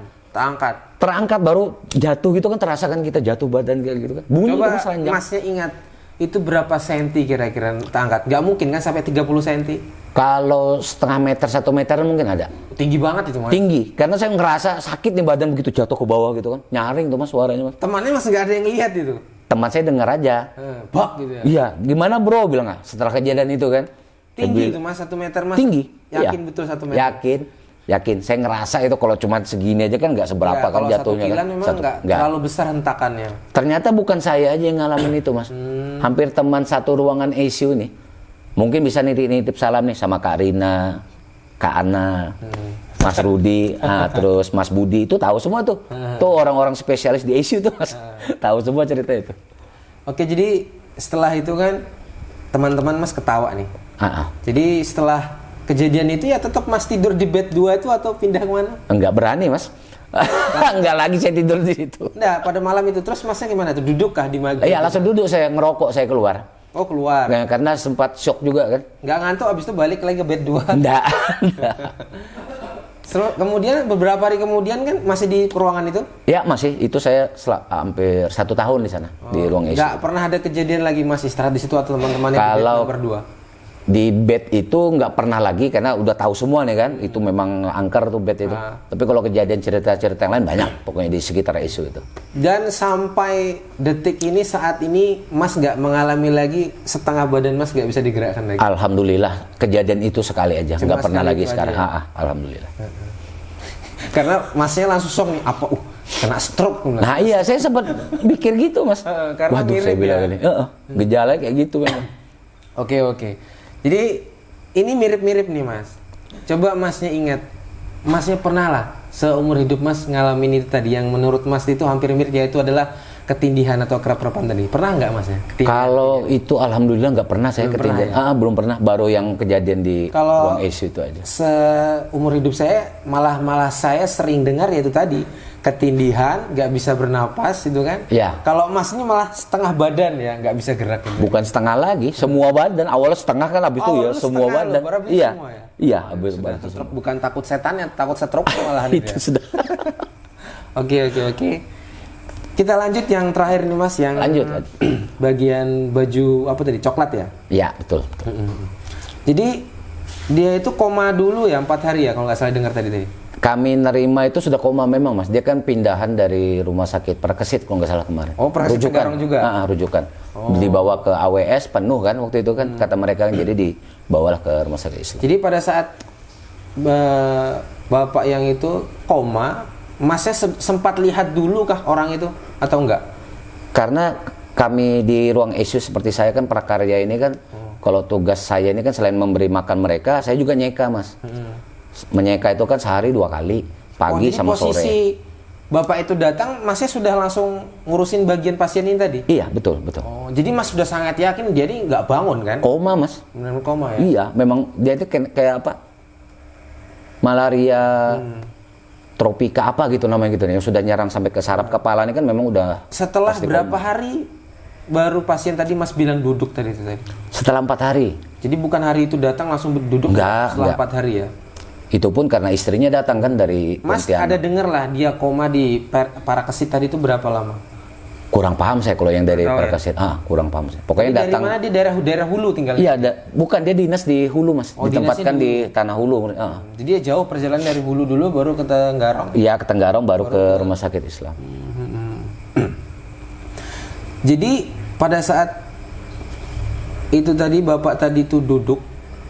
terangkat baru jatuh gitu kan, terasa kan kita jatuh badan kayak gitu kan. Bunyi coba terus lanjang. Masnya ingat itu berapa senti kira-kira terangkat? Nggak mungkin kan sampai 30 senti? Kalau setengah meter, 1 meter mungkin ada. Tinggi banget itu mas? Tinggi, karena saya ngerasa sakit nih badan begitu jatuh ke bawah gitu kan. Nyaring tuh mas suaranya mas. Temannya mas nggak ada yang lihat itu? Teman saya dengar aja. Bak gitu ya? Iya, gimana bro bilang nggak setelah kejadian itu kan. Tinggi itu mas, 1 meter mas? Tinggi. Yakin iya. Betul 1 meter? Yakin. Saya ngerasa itu kalau cuma segini aja kan nggak seberapa ya, kan jatuhnya kan. Memang nggak terlalu besar hentakannya. Ternyata bukan saya aja yang ngalamin itu mas. Hampir teman satu ruangan ICU nih. Mungkin bisa nitip salam nih sama Kak Rina, Kak Ana, Mas Rudi, terus Mas Budi. Itu tahu semua tuh. Tuh orang-orang spesialis di ICU tuh mas. Tahu semua cerita itu. Oke, jadi setelah itu kan teman-teman mas ketawa nih. Jadi setelah kejadian itu ya tetap mas tidur di bed 2 itu atau pindah kemana? Enggak berani mas. Enggak lagi saya tidur di situ. Nah, pada malam itu terus masnya gimana tuh? Duduk kah di maghrib? Iya, langsung duduk, saya ngerokok, saya keluar. Oh, keluar. Nah, karena sempat shock juga kan. Nggak ngantuk, abis itu balik lagi ke bed 2? Enggak. Kemudian beberapa hari kemudian kan masih di ruangan itu? Ya masih, itu saya hampir 1 tahun di sana, di ruang ICU. Nggak pernah ada kejadian lagi masih istirahat di situ atau teman-temannya kalau berdua? Di bed itu nggak pernah lagi karena udah tahu semua nih kan, itu memang angker tuh bed itu. Tapi kalau kejadian cerita-cerita yang lain banyak pokoknya di sekitar ICU itu. Dan sampai detik ini, saat ini mas nggak mengalami lagi setengah badan mas nggak bisa digerakkan lagi? Alhamdulillah, kejadian itu sekali aja, nggak pernah lagi sekarang. Ya? Alhamdulillah. Karena masnya langsung shock nih, apa kena stroke? Nah iya, saya sempat mikir gitu mas. Waduh, saya bilang ini, gejala kayak gitu memang. Oke. Jadi ini mirip-mirip nih mas. Coba masnya ingat, masnya pernah lah seumur hidup mas ngalamin itu tadi yang menurut mas itu hampir mirip, yaitu adalah ketindihan atau kerap-kerapan tadi. Pernah nggak masnya? Kalau itu alhamdulillah nggak pernah saya ketindihan. Ya? Belum pernah. Baru yang kejadian di ruang ICU itu aja. Seumur hidup saya malah saya sering dengar yaitu tadi ketindihan, nggak bisa bernapas itu kan. Iya. Kalau Mas ini malah setengah badan ya, nggak bisa gerak gitu. Bukan setengah lagi, semua badan. Awalnya setengah kan, habis itu ya semua badan. Iya. Semua, ya? Iya, habis badan. Bukan takut setan ya, takut stroke malahan itu ya. Sudah. Oke. Kita lanjut yang terakhir nih Mas, yang lanjut. bagian baju apa tadi, coklat ya? Iya, betul. Jadi dia itu koma dulu ya 4 hari ya kalau nggak salah dengar tadi. Kami nerima itu sudah koma memang Mas. Dia kan pindahan dari rumah sakit Perkesit kalau nggak salah kemarin. Oh, Perkesit Tenggarong juga? Rujukan. Dibawa ke AWS penuh kan waktu itu kan kata mereka, jadi dibawalah ke rumah sakit Islam. Jadi pada saat Bapak yang itu koma, Masnya sempat lihat dulu kah orang itu atau enggak? Karena kami di ruang ICU seperti saya kan prakarya ini kan, kalau tugas saya ini kan selain memberi makan mereka, saya juga nyeka Mas. Menyeka itu kan sehari 2 kali, pagi sama sore. Posisi Bapak itu datang, Masnya sudah langsung ngurusin bagian pasien ini tadi? Iya, betul. Oh, jadi Mas sudah sangat yakin, jadi nggak bangun kan? Koma Mas. Benar koma ya? Iya, memang dia itu kayak apa? Malaria tropika apa gitu namanya gitu nih, yang sudah nyerang sampai ke saraf kepala ini kan memang udah. Setelah berapa hari baru pasien tadi Mas bilang duduk tadi itu tadi? Setelah 4 hari. Jadi bukan hari itu datang langsung duduk? Setelah 4 hari ya? Itu pun karena istrinya datang kan dari Mas Pontianak. Ada dengar lah dia koma di Parikesit tadi itu berapa lama? Kurang paham saya kalau yang dari Parikesit. Kurang paham saya. Pokoknya jadi datang. Dari mana? Di daerah Hulu tinggal? Iya, bukan, dia dinas di Hulu Mas. Ditempatkan di Tanah Hulu. Jadi dia jauh perjalanan dari Hulu dulu baru ke Tenggarong? Iya, ke Tenggarong baru ke rumah sakit Islam. Jadi pada saat itu tadi Bapak tadi itu duduk,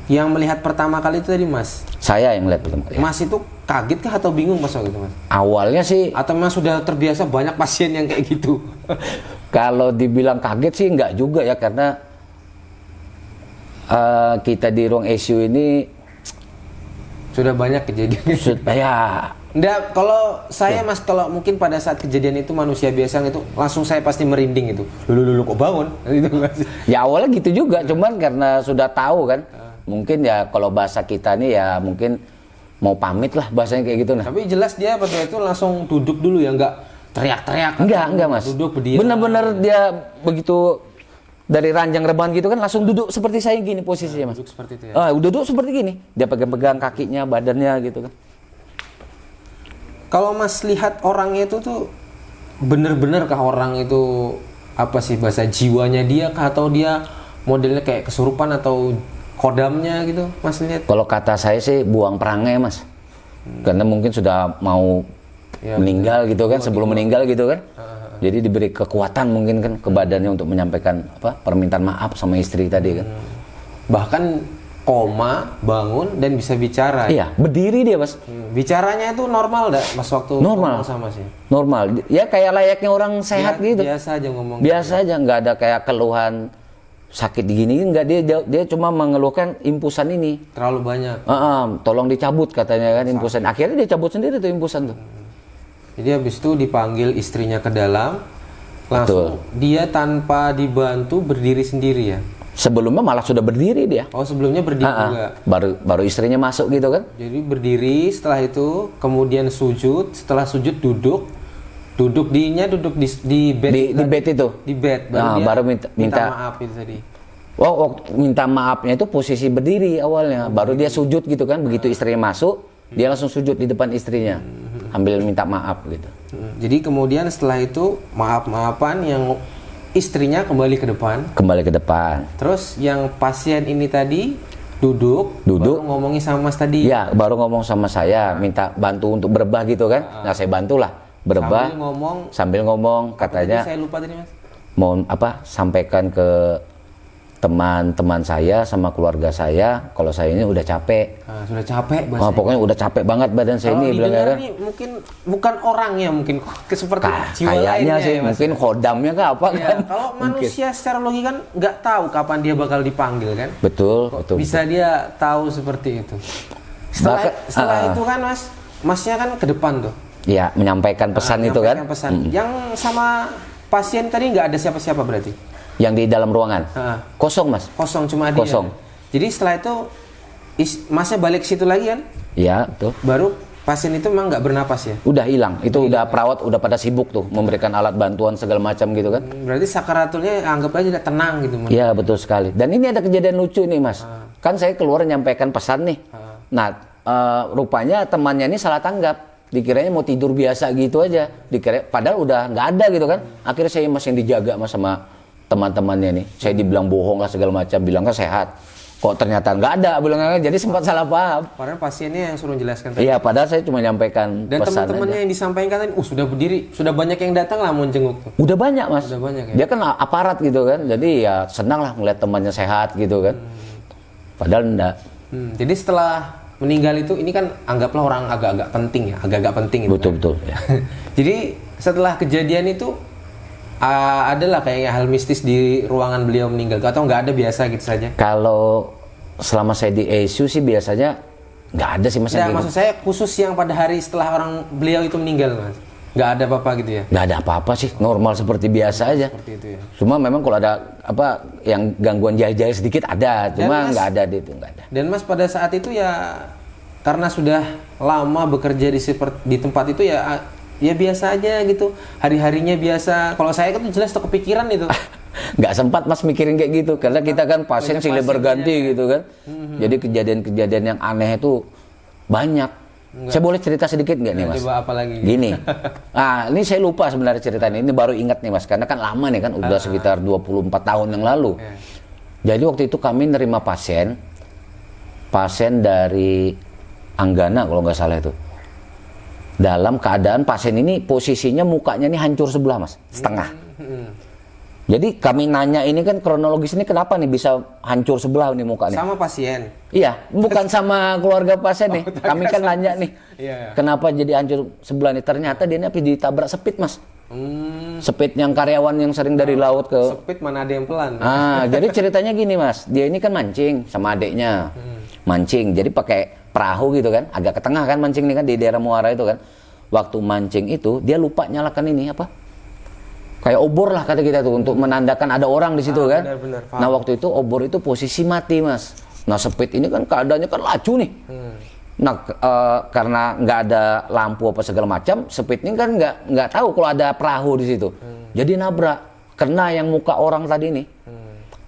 yang melihat pertama kali itu tadi Mas? Saya yang melihat pertama kali. Mas itu kaget kah atau bingung pas waktu itu Mas? Awalnya sih. Atau Mas sudah terbiasa banyak pasien yang kayak gitu? Kalau dibilang kaget sih enggak juga ya, karena kita di ruang ICU ini sudah banyak kejadian. Ya. Enggak, kalau saya Mas, kalau mungkin pada saat kejadian itu manusia biasa itu langsung saya pasti merinding itu. Lulu kok bangun? Gitu Mas. Ya awalnya gitu juga, cuman karena sudah tahu kan. Mungkin ya kalau bahasa kita nih ya mungkin mau pamit lah bahasanya kayak gitu nah. Tapi jelas dia pada itu langsung duduk dulu ya, enggak teriak-teriak. Enggak Mas. Duduk berdiri. Bener-bener dia begitu dari ranjang rebahan gitu kan langsung duduk seperti saya gini posisinya Mas. Duduk seperti itu ya. Duduk seperti gini. Dia pegang-pegang kakinya, badannya gitu kan. Kalau Mas lihat orangnya itu tuh bener-bener kah orang itu apa sih bahasa jiwanya dia kah, atau dia modelnya kayak kesurupan atau kodamnya gitu Mas lihat? Kalau kata saya sih buang perangai Mas. Karena mungkin sudah mau meninggal gitu kan, sebelum meninggal gitu kan. Jadi diberi kekuatan mungkin kan ke badannya untuk menyampaikan permintaan maaf sama istri tadi kan. Bahkan koma, bangun dan bisa bicara. Iya, berdiri dia Mas. Bicaranya itu normal enggak Mas waktu normal sama sih? Normal. Ya kayak layaknya orang sehat gitu. Biasa aja ngomong. Biasa aja, nggak ada kayak keluhan sakit gini, enggak, dia cuma mengeluhkan impusan ini terlalu banyak. Tolong dicabut katanya kan impusan. Akhirnya dia cabut sendiri tuh impusan tuh. Jadi habis itu dipanggil istrinya ke dalam, langsung dia tanpa dibantu berdiri sendiri ya. Sebelumnya malah sudah berdiri dia. Oh, sebelumnya berdiri juga. Baru istrinya masuk gitu kan. Jadi berdiri, setelah itu kemudian sujud, setelah sujud duduk duduk di bed. Di bed itu. Di bed. Baru minta maaf itu tadi. Minta maafnya itu posisi berdiri awalnya. Baru dia sujud gitu kan. Begitu istrinya masuk, dia langsung sujud di depan istrinya. Ambil minta maaf gitu. Jadi kemudian setelah itu maaf-maafan, yang istrinya kembali ke depan. Terus yang pasien ini tadi duduk baru ngomongin sama Mas tadi. Iya, baru ngomong sama saya, minta bantu untuk berebah gitu kan. Nah, saya bantulah berebah. Sambil ngomong katanya. Saya lupa tadi Mas. Mau sampaikan ke teman-teman saya sama keluarga saya kalau saya ini udah capek. Sudah capek bahasanya. Pokoknya udah capek banget badan saya ini bilangnya. Ini mungkin bukan orangnya, mungkin seperti jiwa kayaknya lainnya sih ya, mungkin kodamnya kah apa kan. Kalau manusia secara logika kan nggak tahu kapan dia bakal dipanggil kan. Betul. Bisa dia tahu seperti itu. Setelah itu kan Masnya kan ke depan tuh. Iya, menyampaikan pesan itu kan. Yang sama pasien tadi nggak ada siapa-siapa berarti? Yang di dalam ruangan? Kosong Mas. Kosong, cuma dia. Jadi setelah itu Masnya balik ke situ lagi kan? Iya, betul. Baru pasien itu memang nggak bernapas ya? Udah hilang, itu udah perawat udah pada sibuk tuh memberikan alat bantuan segala macam gitu kan. Berarti sakaratulnya anggap aja udah tenang gitu. Iya betul sekali. Dan ini ada kejadian lucu nih mas. Kan saya keluar nyampaikan pesan nih. Nah rupanya temannya ini salah tanggap. Dikiranya mau tidur biasa gitu aja. Padahal udah nggak ada gitu kan. Akhirnya saya masih yang dijaga mas sama teman-temannya nih. Saya dibilang bohong lah segala macam, bilang kan sehat. Kok ternyata nggak ada, bilang jadi sempat salah paham. Padahal pasiennya yang suruh jelaskan tadi. Iya, padahal saya cuma nyampaikan dan pesan teman-temannya yang disampaikan tadi, sudah berdiri, sudah banyak yang datang lah mau jenguk. Udah banyak mas. Udah banyak, ya? Dia kan aparat gitu kan, jadi ya senang lah melihat temannya sehat gitu kan. Padahal enggak. Jadi setelah meninggal itu, ini kan anggaplah orang agak-agak penting ya, agak-agak penting. Betul-betul. Kan? Ya. Jadi setelah kejadian itu adalah kayak hal mistis di ruangan beliau meninggal atau nggak ada biasa gitu saja? Kalau selama saya di ICU sih biasanya nggak ada sih mas. Ya, maksud saya khusus yang pada hari setelah orang beliau itu meninggal mas, nggak ada apa-apa gitu ya? Nggak ada apa-apa sih, normal seperti biasa aja. Seperti itu ya. Cuma memang kalau ada apa yang gangguan jahil-jahil sedikit ada, cuma nggak ada di itu nggak ada. Dan mas pada saat itu ya karena sudah lama bekerja di tempat itu ya biasa aja gitu, hari-harinya biasa. Kalau saya kan jelas tuh kepikiran itu. Nggak sempat mas mikirin kayak gitu, karena kita kan pasien silih berganti gitu kan. Jadi kejadian-kejadian yang aneh itu banyak. Saya boleh cerita sedikit nggak nih mas? Coba apa lagi? Gini, ini saya lupa sebenarnya ceritanya. Ini baru ingat nih mas, karena kan lama nih kan, udah sekitar 24 tahun yang lalu. Jadi waktu itu kami nerima pasien dari Anggana kalau nggak salah itu. Dalam keadaan pasien ini posisinya mukanya ini hancur sebelah mas, setengah. Jadi kami nanya ini kan kronologis ini kenapa nih bisa hancur sebelah nih mukanya? Sama pasien? Iya, bukan sama keluarga pasien nih. Kami kan nanya nih, kenapa jadi hancur sebelah nih? Ternyata dia ini ditabrak sepit mas. Sepit yang karyawan yang sering dari laut ke. Sepit mana ada yang pelan? Jadi ceritanya gini mas, dia ini kan mancing sama adiknya, mancing. Jadi pakai perahu gitu kan, agak ke tengah kan mancing nih kan di daerah Muara itu kan. Waktu mancing itu dia lupa nyalakan ini apa? Kayak obor lah kata kita tuh untuk menandakan ada orang di situ kan. Benar, nah waktu itu obor itu posisi mati mas. Nah sepit ini kan keadaannya kan laju nih. Nah karena nggak ada lampu apa segala macam, sepit ini kan nggak tahu kalau ada perahu di situ. Jadi nabrak, kena yang muka orang tadi nih.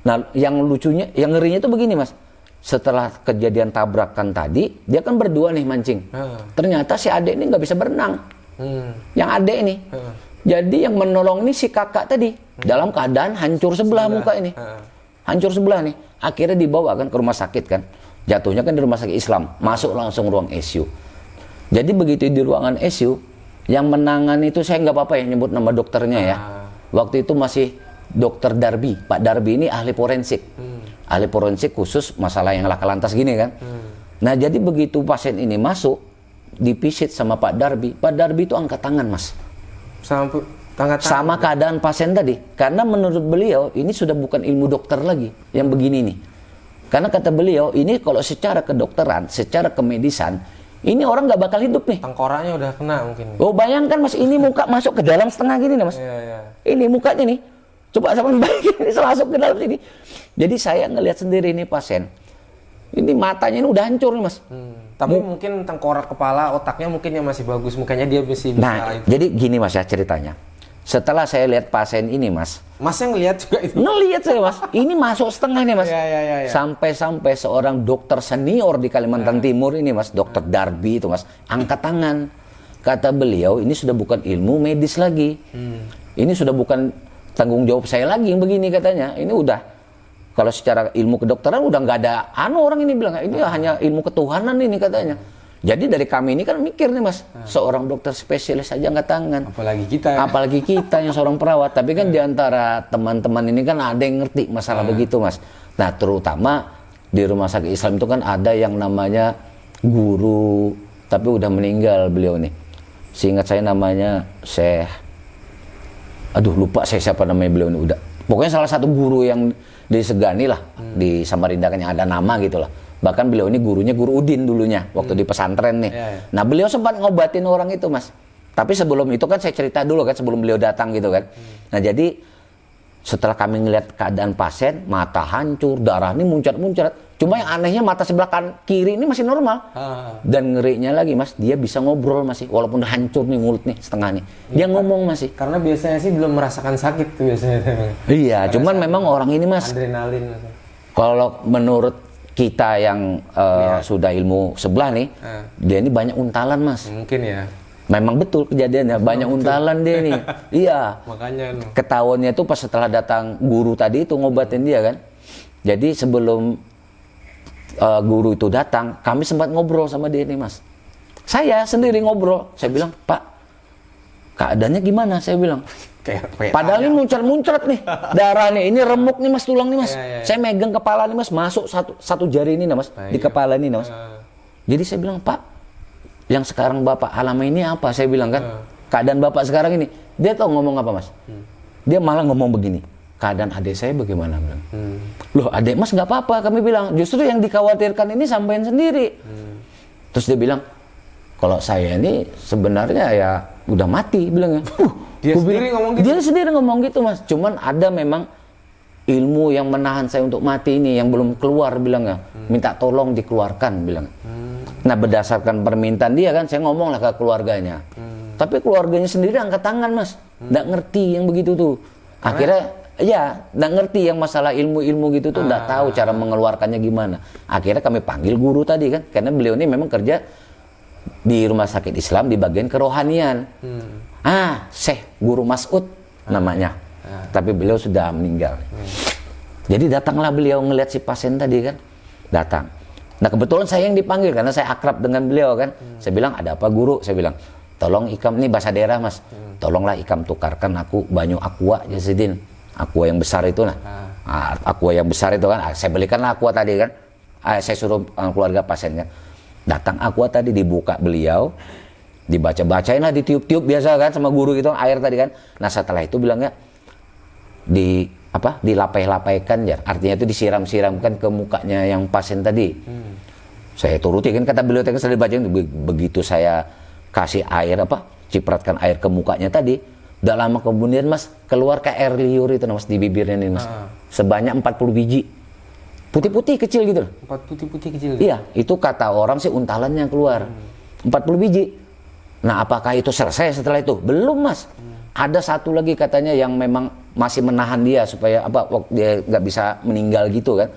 Nah yang lucunya, yang ngerinya itu begini mas. Setelah kejadian tabrakan tadi, dia kan berdua nih mancing. Ternyata si adik ini nggak bisa berenang. Yang adik ini. Jadi yang menolong ini si kakak tadi. Dalam keadaan hancur sebelah muka ini. Hancur sebelah nih. Akhirnya dibawa kan ke rumah sakit kan. Jatuhnya kan di rumah sakit Islam. Masuk langsung ruang ICU. Jadi begitu di ruangan ICU, yang menangani itu saya nggak apa-apa ya nyebut nama dokternya ya. Waktu itu masih Dokter Darby. Pak Darby ini ahli forensik. Ahli forensik khusus masalah yang laka lantas gini kan. Nah jadi begitu pasien ini masuk, dipisit sama Pak Darby. Pak Darby itu angkat tangan mas. Sama keadaan pasien tadi. Karena menurut beliau ini sudah bukan ilmu dokter lagi yang begini nih. Karena kata beliau ini kalau secara kedokteran, secara kemedisan, ini orang nggak bakal hidup nih. Tengkoraknya udah kena mungkin. Oh bayangkan mas, ini muka masuk ke dalam setengah gini nih mas. Ini mukanya nih. Coba sama bayangin ini masuk ke dalam sini. Jadi saya ngelihat sendiri ini pasien. Ini matanya ini udah hancur nih mas. Tapi mungkin tengkorak kepala, otaknya mungkin yang masih bagus. Mukanya dia masih bisa. Nah jadi gini mas ya ceritanya. Setelah saya lihat pasien ini mas. Masnya ngelihat juga itu? Ngelihat saya mas. Ini masuk setengah nih mas. Sampai-sampai seorang dokter senior di Kalimantan Timur ini mas. Dokter Darby itu mas. Angkat tangan. Kata beliau ini sudah bukan ilmu medis lagi. Ini sudah bukan tanggung jawab saya lagi yang begini katanya. Ini udah kalau secara ilmu kedokteran udah nggak ada orang ini bilang ini hanya ilmu ketuhanan ini katanya. Jadi dari kami ini kan mikir nih mas, seorang dokter spesialis aja angkat tangan. Apalagi kita yang seorang perawat. Tapi kan diantara teman-teman ini kan ada yang ngerti masalah begitu mas. Nah terutama di rumah sakit Islam itu kan ada yang namanya guru, tapi udah meninggal beliau nih. Seingat saya namanya lupa saya siapa namanya beliau ini udah. Pokoknya salah satu guru yang disegani lah di Samarinda kan yang ada nama gitu lah. Bahkan beliau ini gurunya Guru Udin dulunya waktu di pesantren nih. Nah beliau sempat ngobatin orang itu mas. Tapi sebelum itu kan saya cerita dulu kan sebelum beliau datang gitu kan. Nah jadi setelah kami ngeliat keadaan pasien, mata hancur, darah ini muncrat-muncrat. Cuma yang anehnya mata sebelah kiri ini masih normal. Dan ngerinya lagi mas, dia bisa ngobrol masih, walaupun udah hancur nih mulut nih setengah nih. Dia ngomong masih. Karena biasanya sih belum merasakan sakit tuh biasanya. Iya, cuman memang orang ini mas. Adrenalin. Kalau menurut kita yang sudah ilmu sebelah nih, dia ini banyak untalan mas. Mungkin ya. Memang betul kejadiannya, banyak untalan dia nih. Iya. Makanya. Ketahuannya tuh pas setelah datang guru tadi itu ngobatin dia kan. Jadi sebelum guru itu datang, kami sempat ngobrol sama dia nih mas. Saya sendiri ngobrol. Saya bilang, Pak, keadaannya gimana? Saya bilang. Padahal ini muncrat-muncrat nih. Darah nih, ini remuk nih mas, tulang nih mas. Saya megang kepala nih mas, masuk satu jari ini nih mas. Di kepala ini nih mas. Jadi saya bilang, Pak, yang sekarang Bapak alami ini apa? Saya bilang kan, keadaan Bapak sekarang ini. Dia tahu ngomong apa mas? Dia malah ngomong begini, keadaan adik saya bagaimana? Bilang. Loh adik mas nggak apa-apa, kami bilang. Justru yang dikhawatirkan ini sampean sendiri. Terus dia bilang, kalau saya ini sebenarnya ya udah mati, bilangnya. Dia sendiri ngomong gitu? Dia sendiri ngomong gitu mas. Cuman ada memang ilmu yang menahan saya untuk mati ini yang belum keluar, bilangnya. Minta tolong dikeluarkan, bilang. Nah berdasarkan permintaan dia kan, saya ngomong lah ke keluarganya. Tapi keluarganya sendiri angkat tangan mas, nggak ngerti yang begitu tuh. Akhirnya ya nggak ngerti yang masalah ilmu-ilmu gitu tuh, nggak tahu cara mengeluarkannya gimana. Akhirnya kami panggil guru tadi kan, karena beliau ini memang kerja di rumah sakit Islam di bagian kerohanian. Syekh Guru Mas'ud namanya. Tapi beliau sudah meninggal. Jadi datanglah beliau ngelihat si pasien tadi kan, datang. Nah kebetulan saya yang dipanggil karena saya akrab dengan beliau kan. Saya bilang, ada apa guru? Saya bilang, tolong ikam, ini bahasa daerah mas. Tolonglah ikam tukarkan aku banyu aqua Yazidin. Aqua yang besar itu lah. Aqua yang besar itu kan. Saya belikanlah aqua tadi kan. Saya suruh keluarga pasien kan. Datang aqua tadi, dibuka beliau. Dibaca-bacain lah, ditiup-tiup biasa kan sama guru itu air tadi kan. Nah setelah itu bilangnya, dilapeh-lapehkan ya, artinya itu disiram-siramkan ke mukanya yang pasien tadi. Saya turuti kan kata beliau tadi, saya dibacain. Begitu saya kasih air cipratkan air ke mukanya tadi, udah lama kemudian mas keluar kayak air liur itu mas di bibirnya nih mas, sebanyak 40 biji putih-putih kecil gitu loh. 4 putih-putih kecil. Iya, itu kata orang sih untalannya keluar 40 biji. Nah apakah itu selesai setelah itu? Belum mas. Ada satu lagi katanya yang memang masih menahan dia supaya dia nggak bisa meninggal gitu kan.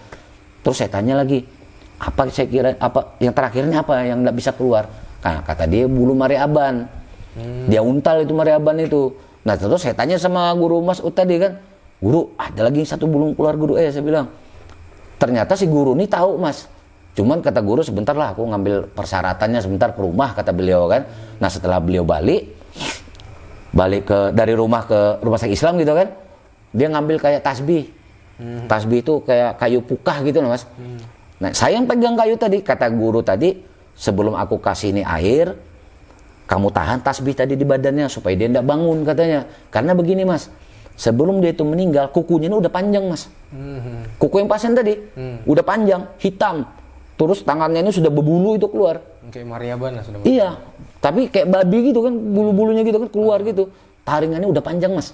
Terus saya tanya lagi, saya kira yang terakhirnya apa yang nggak bisa keluar? Nah kata dia bulu mariaban. Dia untal itu mariaban itu. Nah terus saya tanya sama guru Mas'ud tadi kan, guru ada lagi satu bulu keluar guru. Saya bilang, ternyata si guru ini tahu mas. Cuman kata guru sebentar lah aku ngambil persyaratannya sebentar ke rumah kata beliau kan. Nah setelah beliau balik dari rumah ke rumah sakit Islam gitu kan, dia ngambil kayak tasbih. Tasbih itu kayak kayu pukah gitu mas. Nah saya yang pegang kayu tadi, kata guru tadi, sebelum aku kasih ini air, kamu tahan tasbih tadi di badannya supaya dia tidak bangun katanya. Karena begini mas, sebelum dia itu meninggal kukunya ini udah panjang mas. Kuku yang pasien tadi udah panjang, hitam. Terus tangannya ini sudah berbulu itu keluar. Kayak mariaban lah sudah. Iya, tapi kayak babi gitu kan, bulu-bulunya gitu kan keluar gitu. Taringannya udah panjang mas.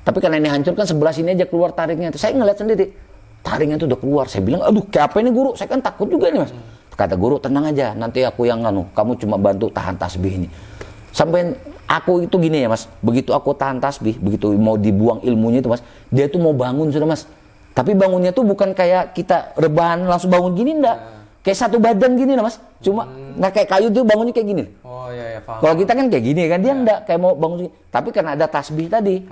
Tapi karena ini hancur kan sebelah sini aja keluar taringnya. Saya ngeliat sendiri, taringnya itu udah keluar. Saya bilang, aduh kayak apa ini guru? Saya kan takut juga nih mas. Kata guru, tenang aja, nanti aku yang kamu cuma bantu tahan tasbih ini. Sampai aku itu gini ya mas, begitu aku tahan tasbih, begitu mau dibuang ilmunya itu mas, dia tuh mau bangun sudah mas. Tapi bangunnya tuh bukan kayak kita rebahan langsung bangun gini, enggak. Kayak satu badan gini lah mas, cuma nggak kayak kayu tuh bangunnya kayak gini. Oh iya, paham. Kalau kita kan kayak gini kan, dia enggak kayak mau bangun gini. Tapi karena ada tasbih tadi,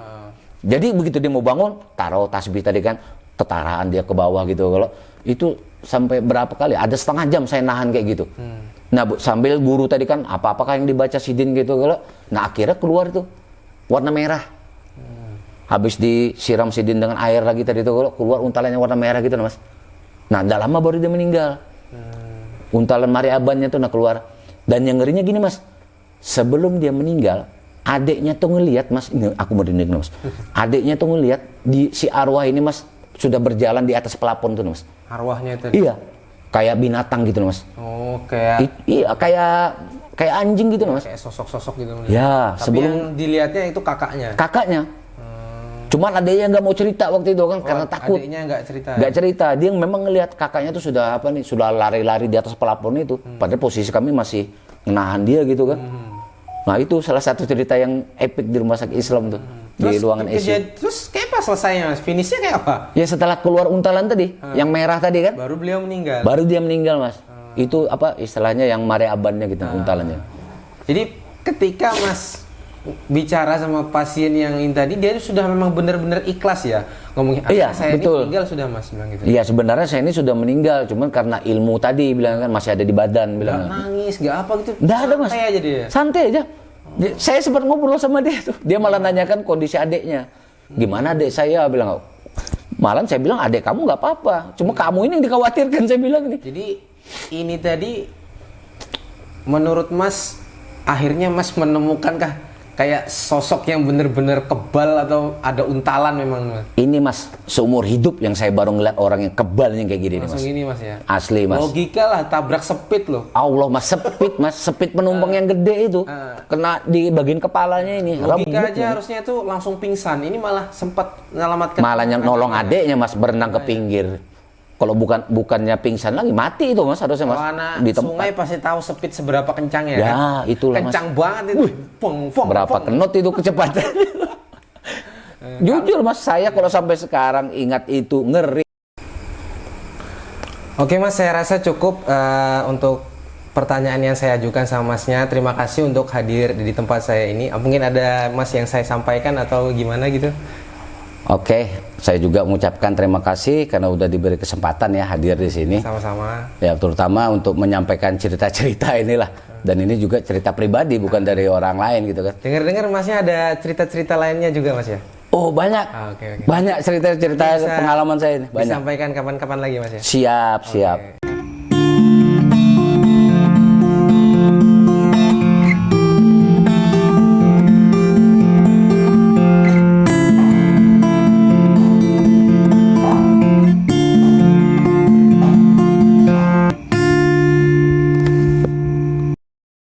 jadi begitu dia mau bangun, taruh tasbih tadi kan, tetaraan dia ke bawah gitu. Kalau itu sampai berapa kali? Ada setengah jam saya nahan kayak gitu. Nah sambil guru tadi kan apakah yang dibaca sidin gitu kalau, nah akhirnya keluar tuh warna merah. Habis disiram sidin dengan air lagi tadi tuh kalau keluar untalannya warna merah gitu mas. Nah tidak lama baru dia meninggal. Untalan mariabannya tuh keluar. Dan yang ngerinya gini mas, sebelum dia meninggal, adiknya tuh ngelihat mas, ini aku mau dengerin mas, adiknya tuh ngelihat di si arwah ini mas sudah berjalan di atas pelapon tuh mas. Arwahnya itu? Iya, kayak binatang gitu mas. Oh kayak? Iya kayak anjing gitu mas. Kayak sosok-sosok gitu. Ya. Tapi sebelum yang dilihatnya itu kakaknya? Kakaknya. Cuman adiknya nggak mau cerita waktu itu kan karena takut. Adiknya nggak cerita. Nggak cerita. Dia memang ngelihat kakaknya tuh sudah apa nih, sudah lari-lari di atas pelapon itu. Padahal posisi kami masih menahan dia gitu kan. Nah itu salah satu cerita yang epic di rumah sakit Islam tuh. Di ruangan ICU. Terus kayak apa selesainya mas? Finishnya kayak apa? Ya setelah keluar untalan tadi, yang merah tadi kan. Baru beliau meninggal. Baru dia meninggal mas. Itu apa istilahnya yang mare abannya gitu, untalannya. Jadi ketika mas bicara sama pasien yang ini tadi, dia sudah memang benar-benar ikhlas ya ngomongin. Iya, saya betul. ini meninggal sudah mas bilang gitu. Iya sebenarnya saya ini sudah meninggal, cuman karena ilmu tadi bilang kan masih ada di badan bilang. Gak nangis, gak apa gitu. Nggak ada mas. Santai aja dia. Santai aja. Saya sempat ngobrol sama dia tuh. Dia malah nanyakan kondisi adiknya. Gimana adik saya bilang. Malah saya bilang adik kamu nggak apa-apa. Cuma kamu ini yang dikhawatirkan saya bilang nih. Jadi ini tadi menurut mas akhirnya mas menemukankah kayak sosok yang benar-benar kebal atau ada untalan memang mas? Ini mas seumur hidup yang saya baru ngeliat orang yang kebal yang kayak gini nih mas. Langsung ini mas ya? Asli mas. Logika lah tabrak sepit loh. Allah mas sepit mas, sepit penumpang yang gede itu kena di bagian kepalanya ini. Logika aja harusnya itu langsung pingsan. Ini malah sempat menyelamatkan. Malah yang nolong adeknya mas berenang ke pinggir. Kalau bukannya pingsan lagi mati itu mas harusnya mas. Kalau anak di tempat. sungai pasti tahu sepit seberapa kencangnya. Ya kan? itulah kencang mas. banget itu. Berapa knot itu kecepatan. Jujur mas saya kalau sampai sekarang ingat itu ngeri. Oke mas, saya rasa cukup untuk pertanyaan yang saya ajukan sama masnya. Terima kasih untuk hadir di tempat saya ini. Mungkin ada mas yang saya sampaikan atau gimana gitu? Oke, saya juga mengucapkan terima kasih karena udah diberi kesempatan ya hadir di sini. Sama-sama. Ya terutama untuk menyampaikan cerita-cerita inilah. Dan ini juga cerita pribadi bukan dari orang lain gitu kan. Dengar-dengar masnya ada cerita-cerita lainnya juga mas ya? Oh banyak, Oke. banyak cerita-cerita pengalaman saya ini. Banyak. Disampaikan kapan-kapan lagi mas ya? Siap, siap.